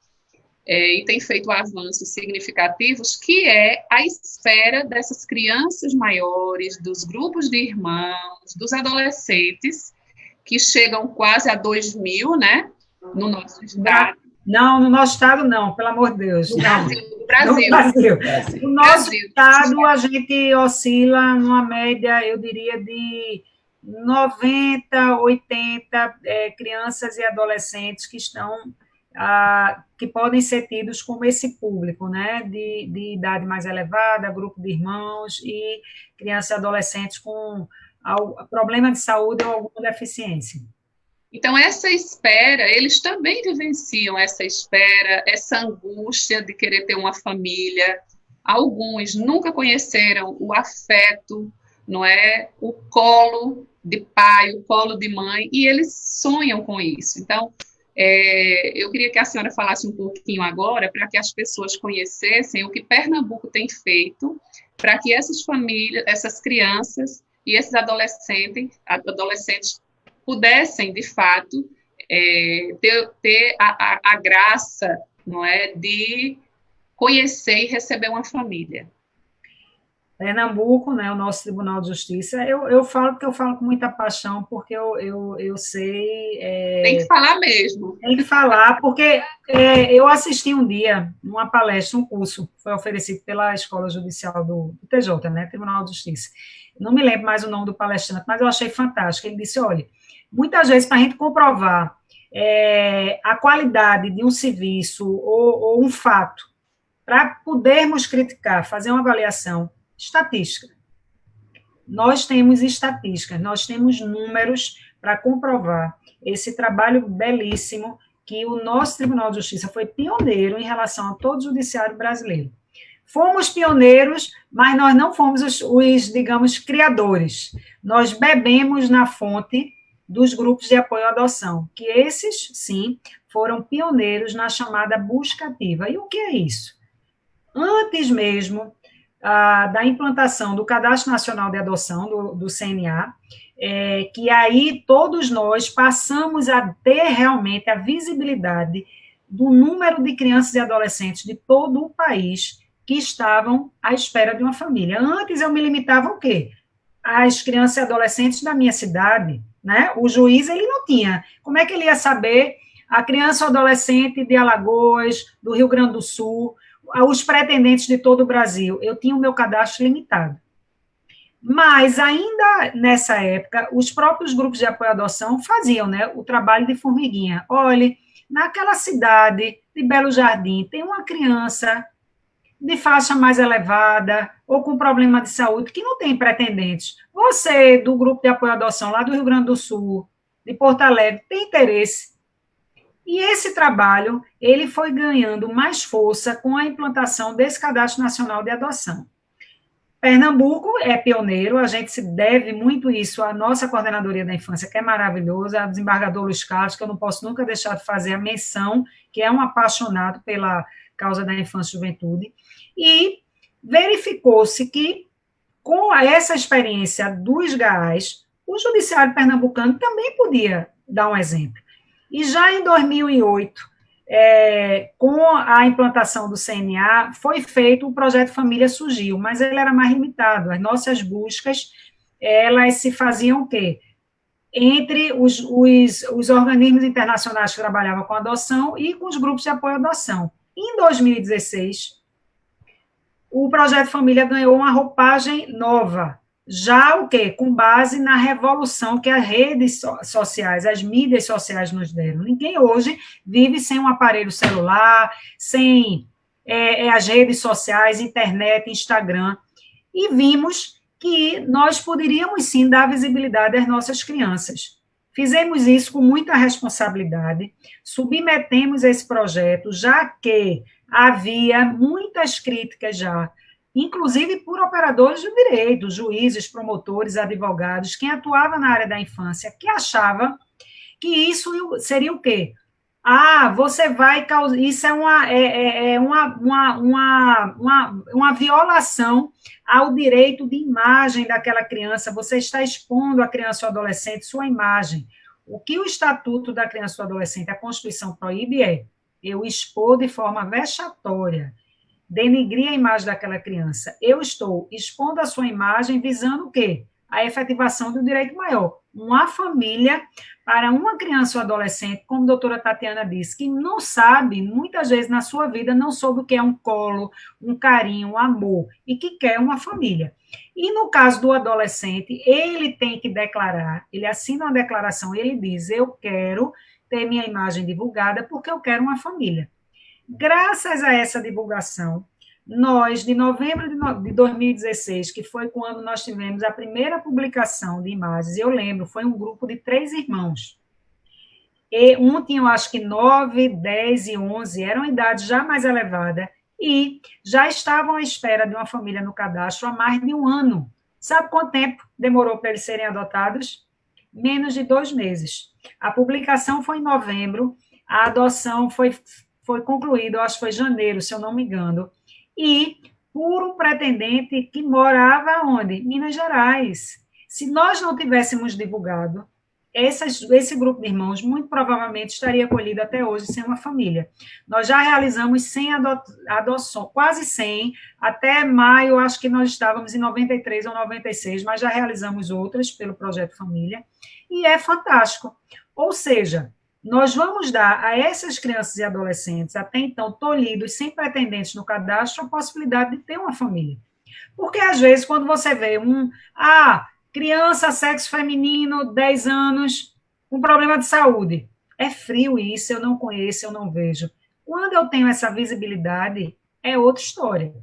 e tem feito avanços significativos, que é a espera dessas crianças maiores, dos grupos de irmãos, dos adolescentes, que chegam quase a 2.000, né, no nosso estado. Não, no nosso estado não, pelo amor de Deus. No Brasil. No nosso estado, a gente oscila numa média, eu diria, de 90, 80 crianças e adolescentes que estão, que podem ser tidos como esse público, né, de idade mais elevada, grupo de irmãos e crianças e adolescentes com problema de saúde ou alguma deficiência. Então, essa espera, eles também vivenciam essa espera, essa angústia de querer ter uma família. Alguns nunca conheceram o afeto, não é? O colo de pai, o colo de mãe, e eles sonham com isso. Então, eu queria que a senhora falasse um pouquinho agora, para que as pessoas conhecessem o que Pernambuco tem feito para que essas famílias, essas crianças e esses adolescentes pudessem, de fato, ter a graça, não é, de conhecer e receber uma família. Pernambuco, né, o nosso Tribunal de Justiça, eu falo porque eu falo com muita paixão, porque eu sei... Tem que falar mesmo. Tem que falar, porque eu assisti um dia uma palestra, um curso, foi oferecido pela Escola Judicial do TJ, né, Tribunal de Justiça. Não me lembro mais o nome do palestrante, mas eu achei fantástico. Ele disse, olha, muitas vezes, para a gente comprovar a qualidade de um serviço ou um fato, para podermos criticar, fazer uma avaliação estatística. Nós temos estatísticas, nós temos números para comprovar esse trabalho belíssimo que o nosso Tribunal de Justiça foi pioneiro em relação a todo o judiciário brasileiro. Fomos pioneiros, mas nós não fomos os, digamos, criadores. Nós bebemos na fonte dos grupos de apoio à adoção, que esses, sim, foram pioneiros na chamada busca ativa. E o que é isso? Antes mesmo da implantação do Cadastro Nacional de Adoção, do CNA, que aí todos nós passamos a ter realmente a visibilidade do número de crianças e adolescentes de todo o país que estavam à espera de uma família. Antes eu me limitava ao quê? As crianças e adolescentes da minha cidade, né? O juiz, ele não tinha. Como é que ele ia saber a criança ou adolescente de Alagoas, do Rio Grande do Sul, os pretendentes de todo o Brasil? Eu tinha o meu cadastro limitado. Mas, ainda nessa época, os próprios grupos de apoio à adoção faziam, né, o trabalho de formiguinha. Olhe, naquela cidade de Belo Jardim, tem uma criança de faixa mais elevada ou com problema de saúde que não tem pretendentes. Você, do grupo de apoio à adoção lá do Rio Grande do Sul, de Porto Alegre, tem interesse. E esse trabalho, ele foi ganhando mais força com a implantação desse Cadastro Nacional de Adoção. Pernambuco é pioneiro, a gente se deve muito isso à nossa Coordenadoria da Infância, que é maravilhosa, a desembargador Luiz Carlos, que eu não posso nunca deixar de fazer a menção, que é um apaixonado pela causa da infância e juventude, e verificou-se que, com essa experiência dos GAAs, o judiciário pernambucano também podia dar um exemplo. E já em 2008, com a implantação do CNA, foi feito o projeto Família Surgiu, mas ele era mais limitado. As nossas buscas elas se faziam o quê? Entre os organismos internacionais que trabalhavam com adoção e com os grupos de apoio à adoção. Em 2016, o Projeto Família ganhou uma roupagem nova, já o quê? Com base na revolução que as redes sociais, as mídias sociais nos deram. Ninguém hoje vive sem um aparelho celular, sem as redes sociais, internet, Instagram, e vimos que nós poderíamos sim dar visibilidade às nossas crianças. Fizemos isso com muita responsabilidade, submetemos esse projeto, já que havia muitas críticas já, inclusive por operadores do direito, juízes, promotores, advogados, quem atuava na área da infância, que achava que isso seria o quê? Você vai causar. Isso é uma violação ao direito de imagem daquela criança. Você está expondo a criança ou adolescente sua imagem. O que o Estatuto da Criança ou Adolescente, a Constituição proíbe eu expor de forma vexatória, denigrir a imagem daquela criança. Eu estou expondo a sua imagem visando o quê? A efetivação do direito maior. Uma família para uma criança ou adolescente, como a doutora Tatiana disse, que não sabe, muitas vezes na sua vida, não soube o que é um colo, um carinho, um amor, e que quer uma família. E no caso do adolescente, ele tem que declarar, ele assina uma declaração, ele diz, eu quero ter minha imagem divulgada porque eu quero uma família. Graças a essa divulgação, nós, de novembro de 2016, que foi quando nós tivemos a primeira publicação de imagens, eu lembro, foi um grupo de 3 irmãos. E um tinha, eu acho que 9, 10 e 11, eram idades já mais elevadas, e já estavam à espera de uma família no cadastro há mais de 1 ano. Sabe quanto tempo demorou para eles serem adotados? Menos de 2 meses. A publicação foi em novembro, a adoção foi concluída, eu acho que foi em janeiro, se eu não me engano, e por um pretendente que morava onde? Minas Gerais. Se nós não tivéssemos divulgado, esse grupo de irmãos muito provavelmente estaria acolhido até hoje sem uma família. Nós já realizamos 100 adoções, quase 100, até maio, acho que nós estávamos em 93 ou 96, mas já realizamos outras pelo Projeto Família, e é fantástico. Ou seja, nós vamos dar a essas crianças e adolescentes, até então tolhidos, sem pretendentes no cadastro, a possibilidade de ter uma família. Porque, às vezes, quando você vê criança, sexo feminino, 10 anos, com problema de saúde, é frio isso, eu não conheço, eu não vejo. Quando eu tenho essa visibilidade, é outra história,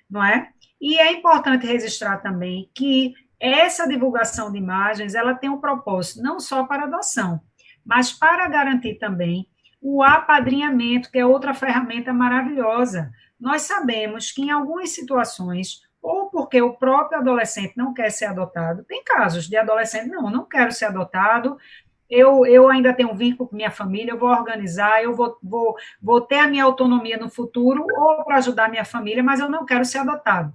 não é? E é importante registrar também que essa divulgação de imagens, ela tem um propósito não só para adoção, mas para garantir também o apadrinhamento, que é outra ferramenta maravilhosa. Nós sabemos que em algumas situações, ou porque o próprio adolescente não quer ser adotado, tem casos de adolescente, não quero ser adotado, eu ainda tenho um vínculo com minha família, eu vou organizar, eu vou ter a minha autonomia no futuro, ou para ajudar a minha família, mas eu não quero ser adotado.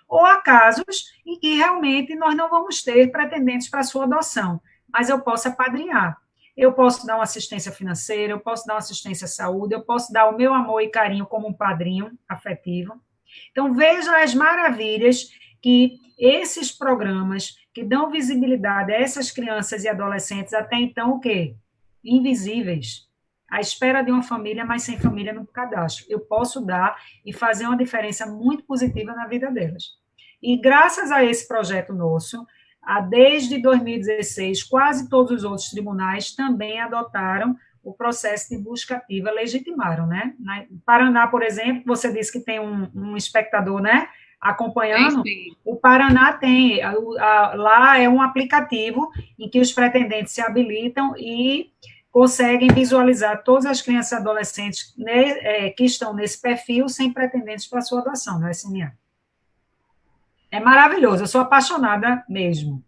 Ou há casos em que realmente nós não vamos ter pretendentes para a sua adoção, mas eu posso apadrinhar. Eu posso dar uma assistência financeira, eu posso dar uma assistência à saúde, eu posso dar o meu amor e carinho como um padrinho afetivo. Então, veja as maravilhas que esses programas que dão visibilidade a essas crianças e adolescentes, até então, o quê? Invisíveis. À espera de uma família, mas sem família no cadastro. Eu posso dar e fazer uma diferença muito positiva na vida delas. E graças a esse projeto nosso, desde 2016, quase todos os outros tribunais também adotaram o processo de busca ativa, legitimaram, né? No Paraná, por exemplo, você disse que tem um espectador, né, acompanhando, sim. O Paraná tem, lá é um aplicativo em que os pretendentes se habilitam e conseguem visualizar todas as crianças e adolescentes, né, que estão nesse perfil sem pretendentes para sua adoção no SMA. É maravilhoso, eu sou apaixonada mesmo.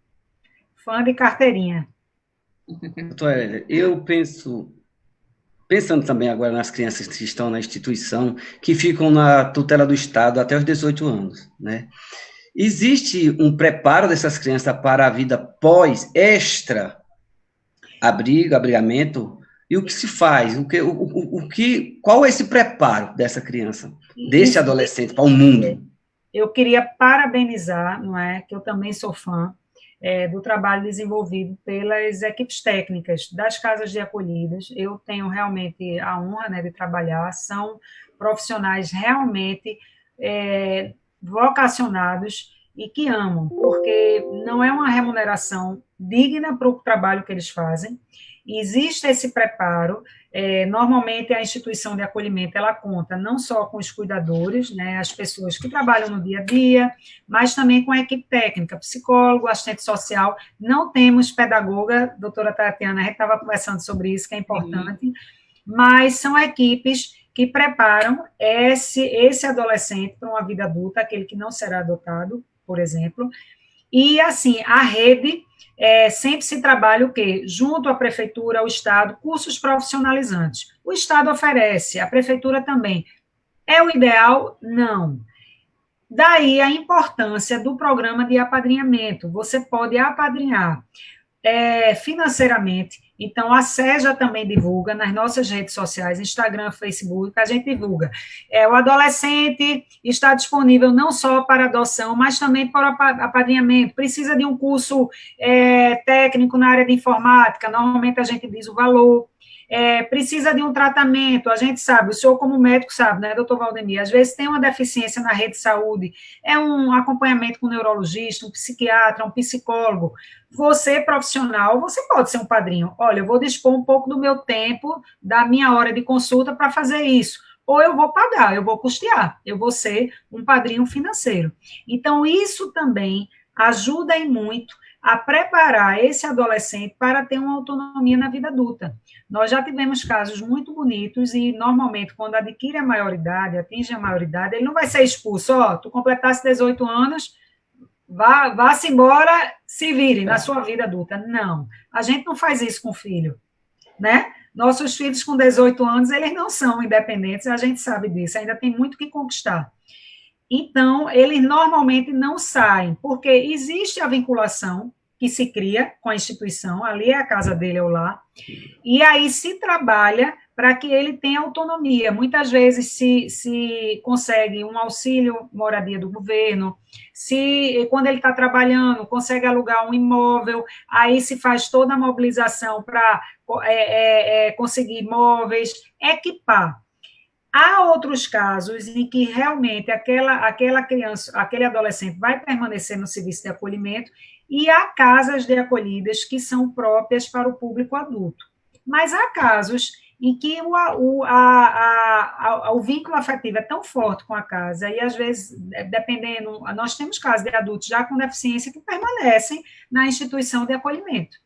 Fã de carteirinha. Doutora, eu pensando também agora nas crianças que estão na instituição, que ficam na tutela do Estado até os 18 anos, né? Existe um preparo dessas crianças para a vida abrigamento, e o que se faz? Qual é esse preparo dessa criança, desse adolescente para o mundo? Eu queria parabenizar, não é, que eu também sou fã, do trabalho desenvolvido pelas equipes técnicas das casas de acolhidas. Eu tenho realmente a honra, né, de trabalhar, são profissionais realmente vocacionados e que amam, porque não é uma remuneração digna para o trabalho que eles fazem. Existe esse preparo. Normalmente a instituição de acolhimento ela conta não só com os cuidadores, né, as pessoas que trabalham no dia a dia, mas também com a equipe técnica, psicólogo, assistente social. Não temos pedagoga, doutora Tatiana, a gente estava conversando sobre isso, que é importante, mas são equipes que preparam esse adolescente para uma vida adulta, aquele que não será adotado, por exemplo. E, assim, a rede sempre se trabalha o quê? Junto à prefeitura, ao Estado, cursos profissionalizantes. O Estado oferece, a prefeitura também. É o ideal? Não. Daí a importância do programa de apadrinhamento. Você pode apadrinhar financeiramente. Então, a SEJA também divulga nas nossas redes sociais, Instagram, Facebook, a gente divulga. O adolescente está disponível não só para adoção, mas também para apadrinhamento. Precisa de um curso técnico na área de informática, normalmente a gente diz o valor. Precisa de um tratamento, a gente sabe, o senhor como médico sabe, né, doutor Valdemir, às vezes tem uma deficiência na rede de saúde, um acompanhamento com um neurologista, um psiquiatra, um psicólogo. Você, profissional, você pode ser um padrinho. Olha, eu vou dispor um pouco do meu tempo, da minha hora de consulta para fazer isso. Ou eu vou pagar, eu vou custear, eu vou ser um padrinho financeiro. Então, isso também ajuda e muito a preparar esse adolescente para ter uma autonomia na vida adulta. Nós já tivemos casos muito bonitos e, normalmente, quando adquire a maioridade, atinge a maioridade, ele não vai ser expulso. Tu completasse 18 anos, vá-se embora, se vire na sua vida adulta. Não, a gente não faz isso com o filho, né? Nossos filhos com 18 anos, eles não são independentes, a gente sabe disso, ainda tem muito que conquistar. Então, eles normalmente não saem, porque existe a vinculação que se cria com a instituição, ali é a casa dele ou lá, e aí se trabalha para que ele tenha autonomia. Muitas vezes se consegue um auxílio moradia do governo, quando ele está trabalhando, consegue alugar um imóvel, aí se faz toda a mobilização para conseguir imóveis, equipar. Há outros casos em que realmente aquela criança, aquele adolescente vai permanecer no serviço de acolhimento e há casas de acolhidas que são próprias para o público adulto. Mas há casos em que o vínculo afetivo é tão forte com a casa e, às vezes, dependendo, nós temos casos de adultos já com deficiência que permanecem na instituição de acolhimento.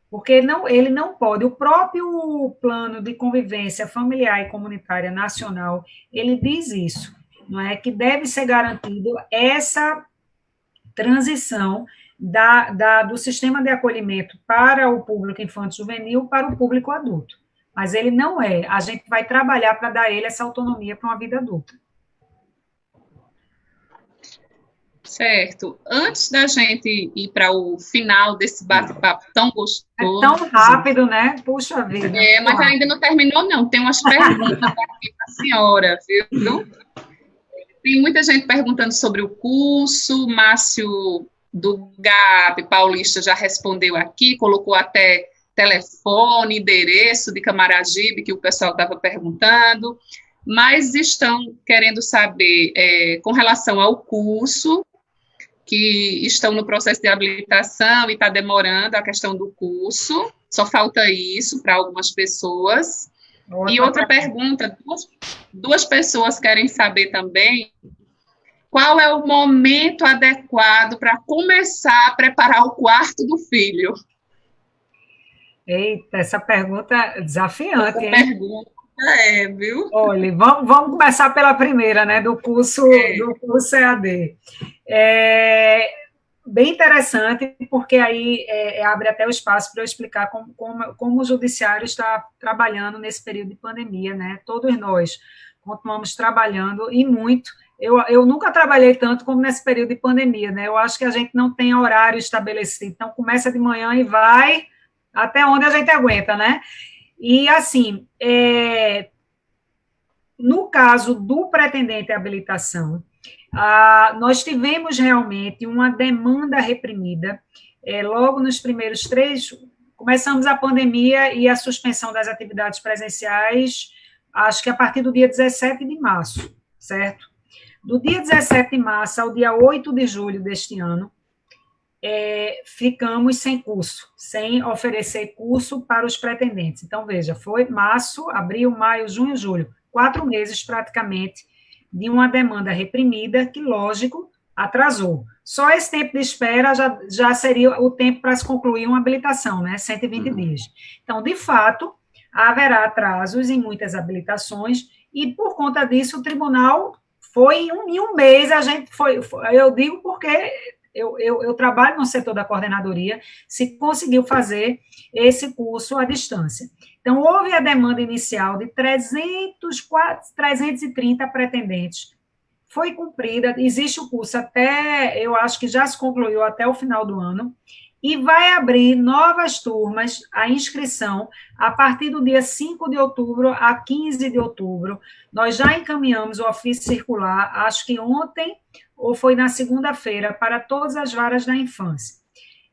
Porque ele não pode, o próprio plano de convivência familiar e comunitária nacional, ele diz isso, não é? Que deve ser garantido essa transição do sistema de acolhimento para o público infanto-juvenil para o público adulto. Mas ele não é, a gente vai trabalhar para dar ele essa autonomia para uma vida adulta. Certo. Antes da gente ir para o final desse bate-papo tão gostoso... É tão rápido, né? Puxa vida. Mas ainda não terminou, não. Tem umas perguntas aqui para a senhora, viu? Tem muita gente perguntando sobre o curso. Márcio do GAP Paulista já respondeu aqui, colocou até telefone, endereço de Camaragibe, que o pessoal estava perguntando. Mas estão querendo saber com relação ao curso, que estão no processo de habilitação e está demorando a questão do curso, só falta isso para algumas pessoas. E outra pergunta, duas pessoas querem saber também qual é o momento adequado para começar a preparar o quarto do filho. Eita, essa pergunta é desafiante, hein? Pergunta viu? Olha, vamos começar pela primeira, né, do curso EAD. Bem interessante, porque aí abre até o espaço para eu explicar como o judiciário está trabalhando nesse período de pandemia, né? Todos nós continuamos trabalhando e muito. Eu nunca trabalhei tanto como nesse período de pandemia, né? Eu acho que a gente não tem horário estabelecido, então começa de manhã e vai até onde a gente aguenta, né? E, assim, no caso do pretendente à habilitação, Nós tivemos realmente uma demanda reprimida, logo nos primeiros 3, começamos a pandemia e a suspensão das atividades presenciais, acho que a partir do dia 17 de março, certo? Do dia 17 de março ao dia 8 de julho deste ano, ficamos sem curso, sem oferecer curso para os pretendentes. Então, veja, foi março, abril, maio, junho, julho, 4 meses praticamente de uma demanda reprimida que, lógico, atrasou. Só esse tempo de espera já seria o tempo para se concluir uma habilitação, né? 120 dias. Então, de fato, haverá atrasos em muitas habilitações e, por conta disso, o tribunal foi em um mês, a gente foi eu digo porque eu trabalho no setor da coordenadoria, se conseguiu fazer esse curso à distância. Então, houve a demanda inicial de 330 pretendentes. Foi cumprida, existe o curso até, eu acho que já se concluiu até o final do ano, e vai abrir novas turmas, a inscrição, a partir do dia 5 de outubro a 15 de outubro. Nós já encaminhamos o ofício circular, acho que ontem, ou foi na segunda-feira, para todas as varas da infância.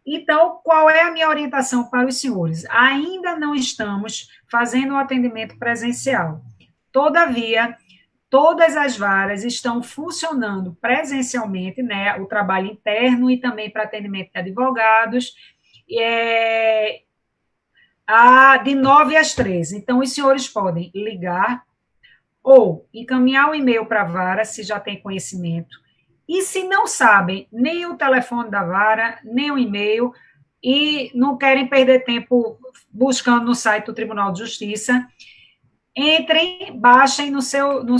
Então, qual é a minha orientação para os senhores? Ainda não estamos fazendo o atendimento presencial. Todavia, todas as varas estão funcionando presencialmente, né? O trabalho interno e também para atendimento de advogados, de 9 às 13. Então, os senhores podem ligar ou encaminhar um e-mail para a vara, se já tem conhecimento, e se não sabem nem o telefone da vara, nem o e-mail, e não querem perder tempo buscando no site do Tribunal de Justiça, entrem, baixem nos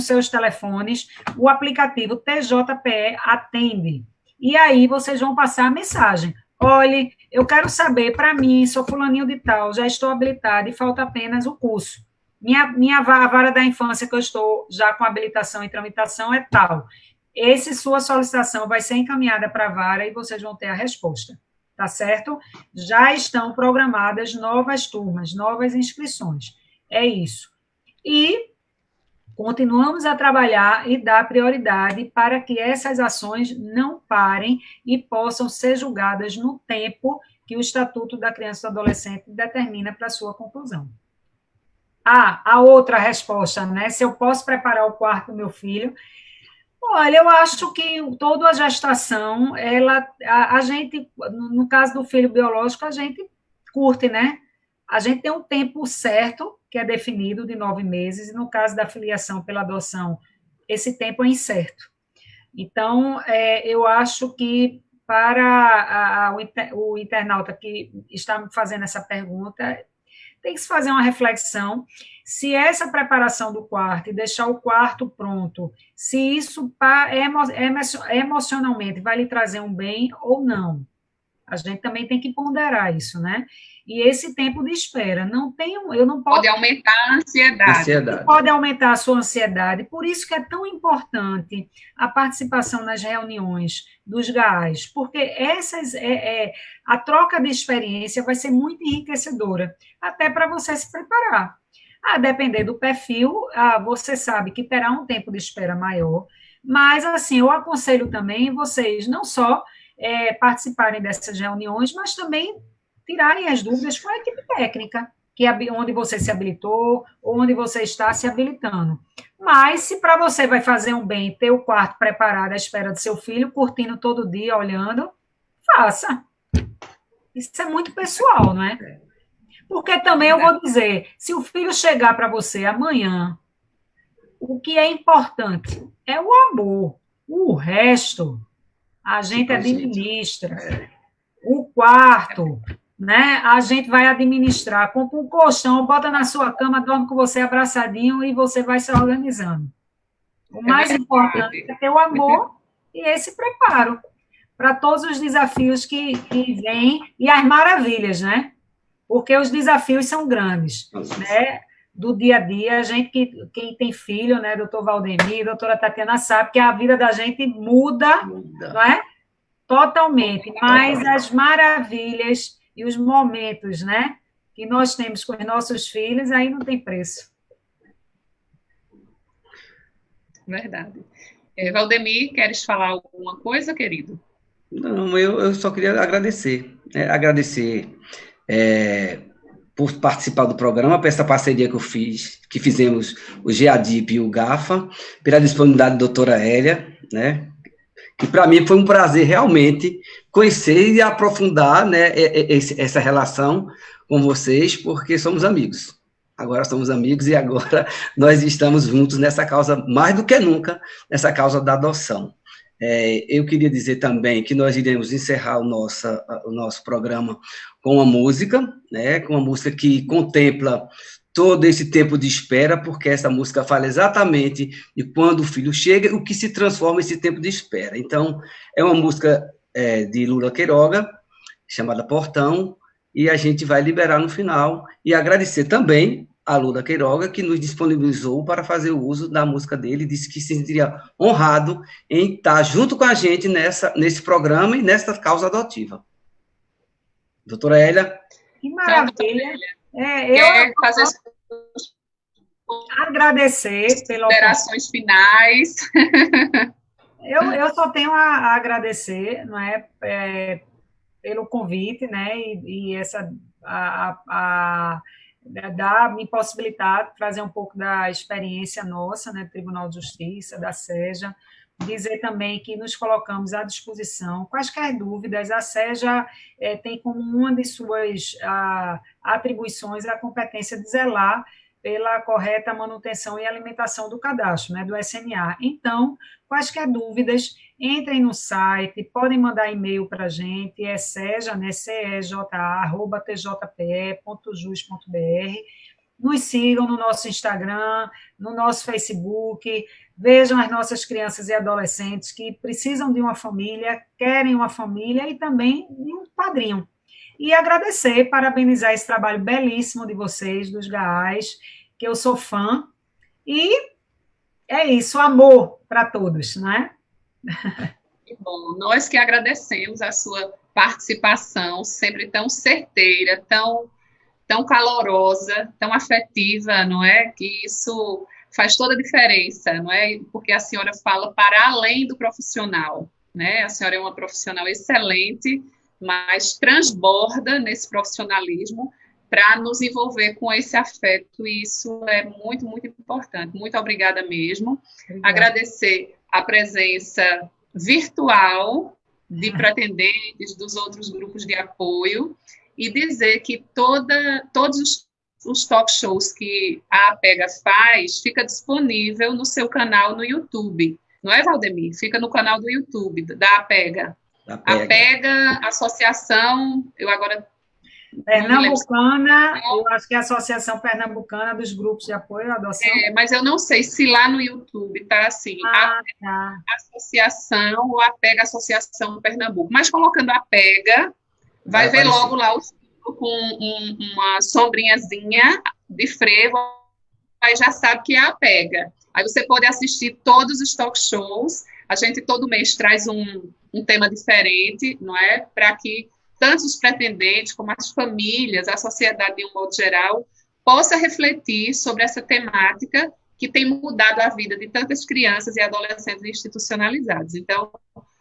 seus telefones o aplicativo TJPE Atende. E aí vocês vão passar a mensagem. Olhe, eu quero saber, para mim, sou fulaninho de tal, já estou habilitado e falta apenas o curso. Minha vara da infância que eu estou já com habilitação e tramitação é tal. Sua solicitação vai ser encaminhada para a vara e vocês vão ter a resposta, tá certo? Já estão programadas novas turmas, novas inscrições. É isso. E continuamos a trabalhar e dar prioridade para que essas ações não parem e possam ser julgadas no tempo que o Estatuto da Criança e do Adolescente determina para sua conclusão. A outra resposta, né? Se eu posso preparar o quarto do meu filho. Olha, eu acho que toda a gestação, a gente, no caso do filho biológico, a gente curte, né? A gente tem um tempo certo, que é definido, de 9 meses, e no caso da filiação pela adoção, esse tempo é incerto. Então, eu acho que para o internauta que está me fazendo essa pergunta, tem que se fazer uma reflexão se essa preparação do quarto e deixar o quarto pronto, se isso emocionalmente vai lhe trazer um bem ou não. A gente também tem que ponderar isso, né? E esse tempo de espera, eu não posso... Pode aumentar a ansiedade. Pode aumentar a sua ansiedade. Por isso que é tão importante a participação nas reuniões dos GAAs, porque a troca de experiência vai ser muito enriquecedora, até para você se preparar. A depender do perfil, você sabe que terá um tempo de espera maior, mas, assim, eu aconselho também vocês não só participarem dessas reuniões, mas também tirarem as dúvidas com a equipe técnica, onde você se habilitou, ou onde você está se habilitando. Mas, se para você vai fazer um bem ter o quarto preparado à espera do seu filho, curtindo todo dia, olhando, faça. Isso é muito pessoal, não é? Porque também eu vou dizer, se o filho chegar para você amanhã, o que é importante é o amor. O resto a gente administra. O quarto, né? A gente vai administrar. Compra um colchão, bota na sua cama, dorme com você abraçadinho e você vai se organizando. O mais importante é ter o amor e esse preparo para todos os desafios que vêm e as maravilhas, né? Porque os desafios são grandes, né? Do dia a dia, quem tem filho, né? Doutor Valdemir, doutora Tatiana sabe que a vida da gente muda. Não é? Totalmente, mas as maravilhas e os momentos, né, que nós temos com os nossos filhos, aí não tem preço. Verdade. Valdemir, queres falar alguma coisa, querido? Não, eu só queria agradecer, né? Agradecer por participar do programa, por essa parceria que fizemos o GEADIP e o GAFA, pela disponibilidade da doutora Hélia, né? Que para mim foi um prazer realmente conhecer e aprofundar, né, essa relação com vocês, porque somos amigos. Agora somos amigos e agora nós estamos juntos nessa causa, mais do que nunca, nessa causa da adoção. Eu queria dizer também que nós iremos encerrar o nosso programa com uma música, né, com uma música que contempla todo esse tempo de espera, porque essa música fala exatamente de quando o filho chega, o que se transforma esse tempo de espera. Então, é uma música de Lula Queiroga, chamada Portão, e a gente vai liberar no final, e agradecer também a Lula Queiroga, que nos disponibilizou para fazer o uso da música dele, disse que se sentiria honrado em estar junto com a gente nesse programa e nessa causa adotiva. Doutora Hélia. Que maravilha. Eu fazer agradecer pelas considerações finais. Eu só tenho a agradecer, não é, pelo convite, né, e essa me possibilitar de trazer um pouco da experiência nossa, né, do Tribunal de Justiça, da SEJA, dizer também que nos colocamos à disposição. Quaisquer dúvidas, a SEJA tem como uma de suas atribuições a competência de zelar pela correta manutenção e alimentação do cadastro, né, do SNA. Então, quaisquer dúvidas, entrem no site, podem mandar e-mail para a gente, seja, né, ceja@tjpe.jus.br. Nos sigam no nosso Instagram, no nosso Facebook, vejam as nossas crianças e adolescentes que precisam de uma família, querem uma família e também de um padrinho. E agradecer, parabenizar esse trabalho belíssimo de vocês, dos GAAs, que eu sou fã, e é isso, amor para todos, né? Que bom, nós que agradecemos a sua participação, sempre tão certeira, tão calorosa, tão afetiva, não é? Que isso faz toda a diferença, não é? Porque a senhora fala para além do profissional, né? A senhora é uma profissional excelente, mas transborda nesse profissionalismo para nos envolver com esse afeto, e isso é muito, muito importante. Muito obrigada mesmo. Obrigada. Agradecer a presença virtual de pretendentes dos outros grupos de apoio e dizer que todos os talk shows que a APEGA faz fica disponível no seu canal no YouTube. Não é, Valdemir? Fica no canal do YouTube da APEGA. APEGA, associação, eu agora... Pernambucana, eu acho que é a Associação Pernambucana dos Grupos de Apoio à Adoção. Mas eu não sei se lá no YouTube está assim, tá. Associação ou APEGA, Associação Pernambuco. Mas colocando APEGA, vai ver logo lá o com uma sombrinhazinha de frevo, aí já sabe que é a APEGA. Aí você pode assistir todos os talk shows, a gente todo mês traz um tema diferente, não é? Para que tanto os pretendentes como as famílias, a sociedade de um modo geral, possa refletir sobre essa temática que tem mudado a vida de tantas crianças e adolescentes institucionalizados. Então,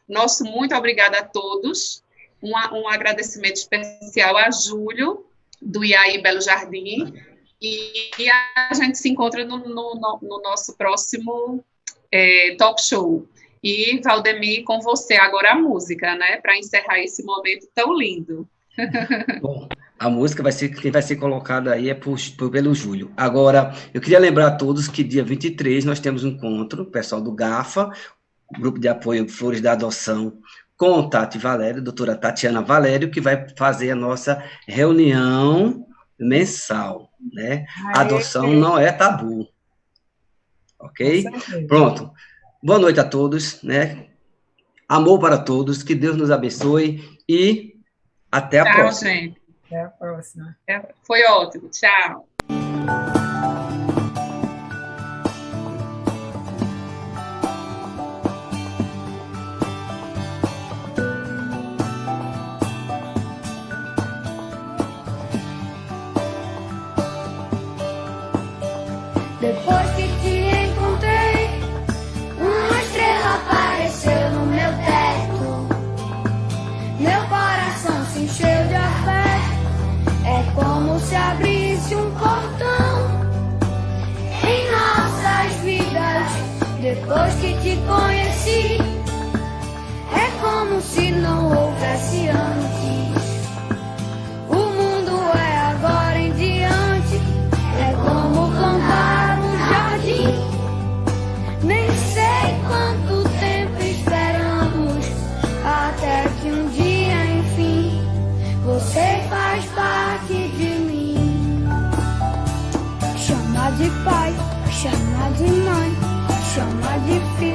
nosso muito obrigada a todos, um agradecimento especial a Júlio, do IAI Belo Jardim, e a gente se encontra no nosso próximo talk show. E, Valdemir, com você agora a música, né, para encerrar esse momento tão lindo. Bom, a música quem vai ser colocada aí é pelo Júlio. Agora, eu queria lembrar a todos que dia 23 nós temos um encontro, o pessoal do GAFA, Grupo de Apoio Flores da Adoção, com Tati Valério, doutora Tatiana Valério, que vai fazer a nossa reunião mensal, né? A adoção não é tabu, ok? Pronto. Boa noite a todos, né? Amor para todos, que Deus nos abençoe e até a próxima. Tchau, gente. Até a próxima. Foi ótimo. Tchau. Depois que te encontrei, uma estrela Depois que te conheci, é como se não houvesse antes. O mundo é agora em diante, é como plantar um jardim. Nem sei quanto tempo esperamos, até que um dia, enfim, você faz parte de mim. Chama de pai, chama de mãe, chama de filho.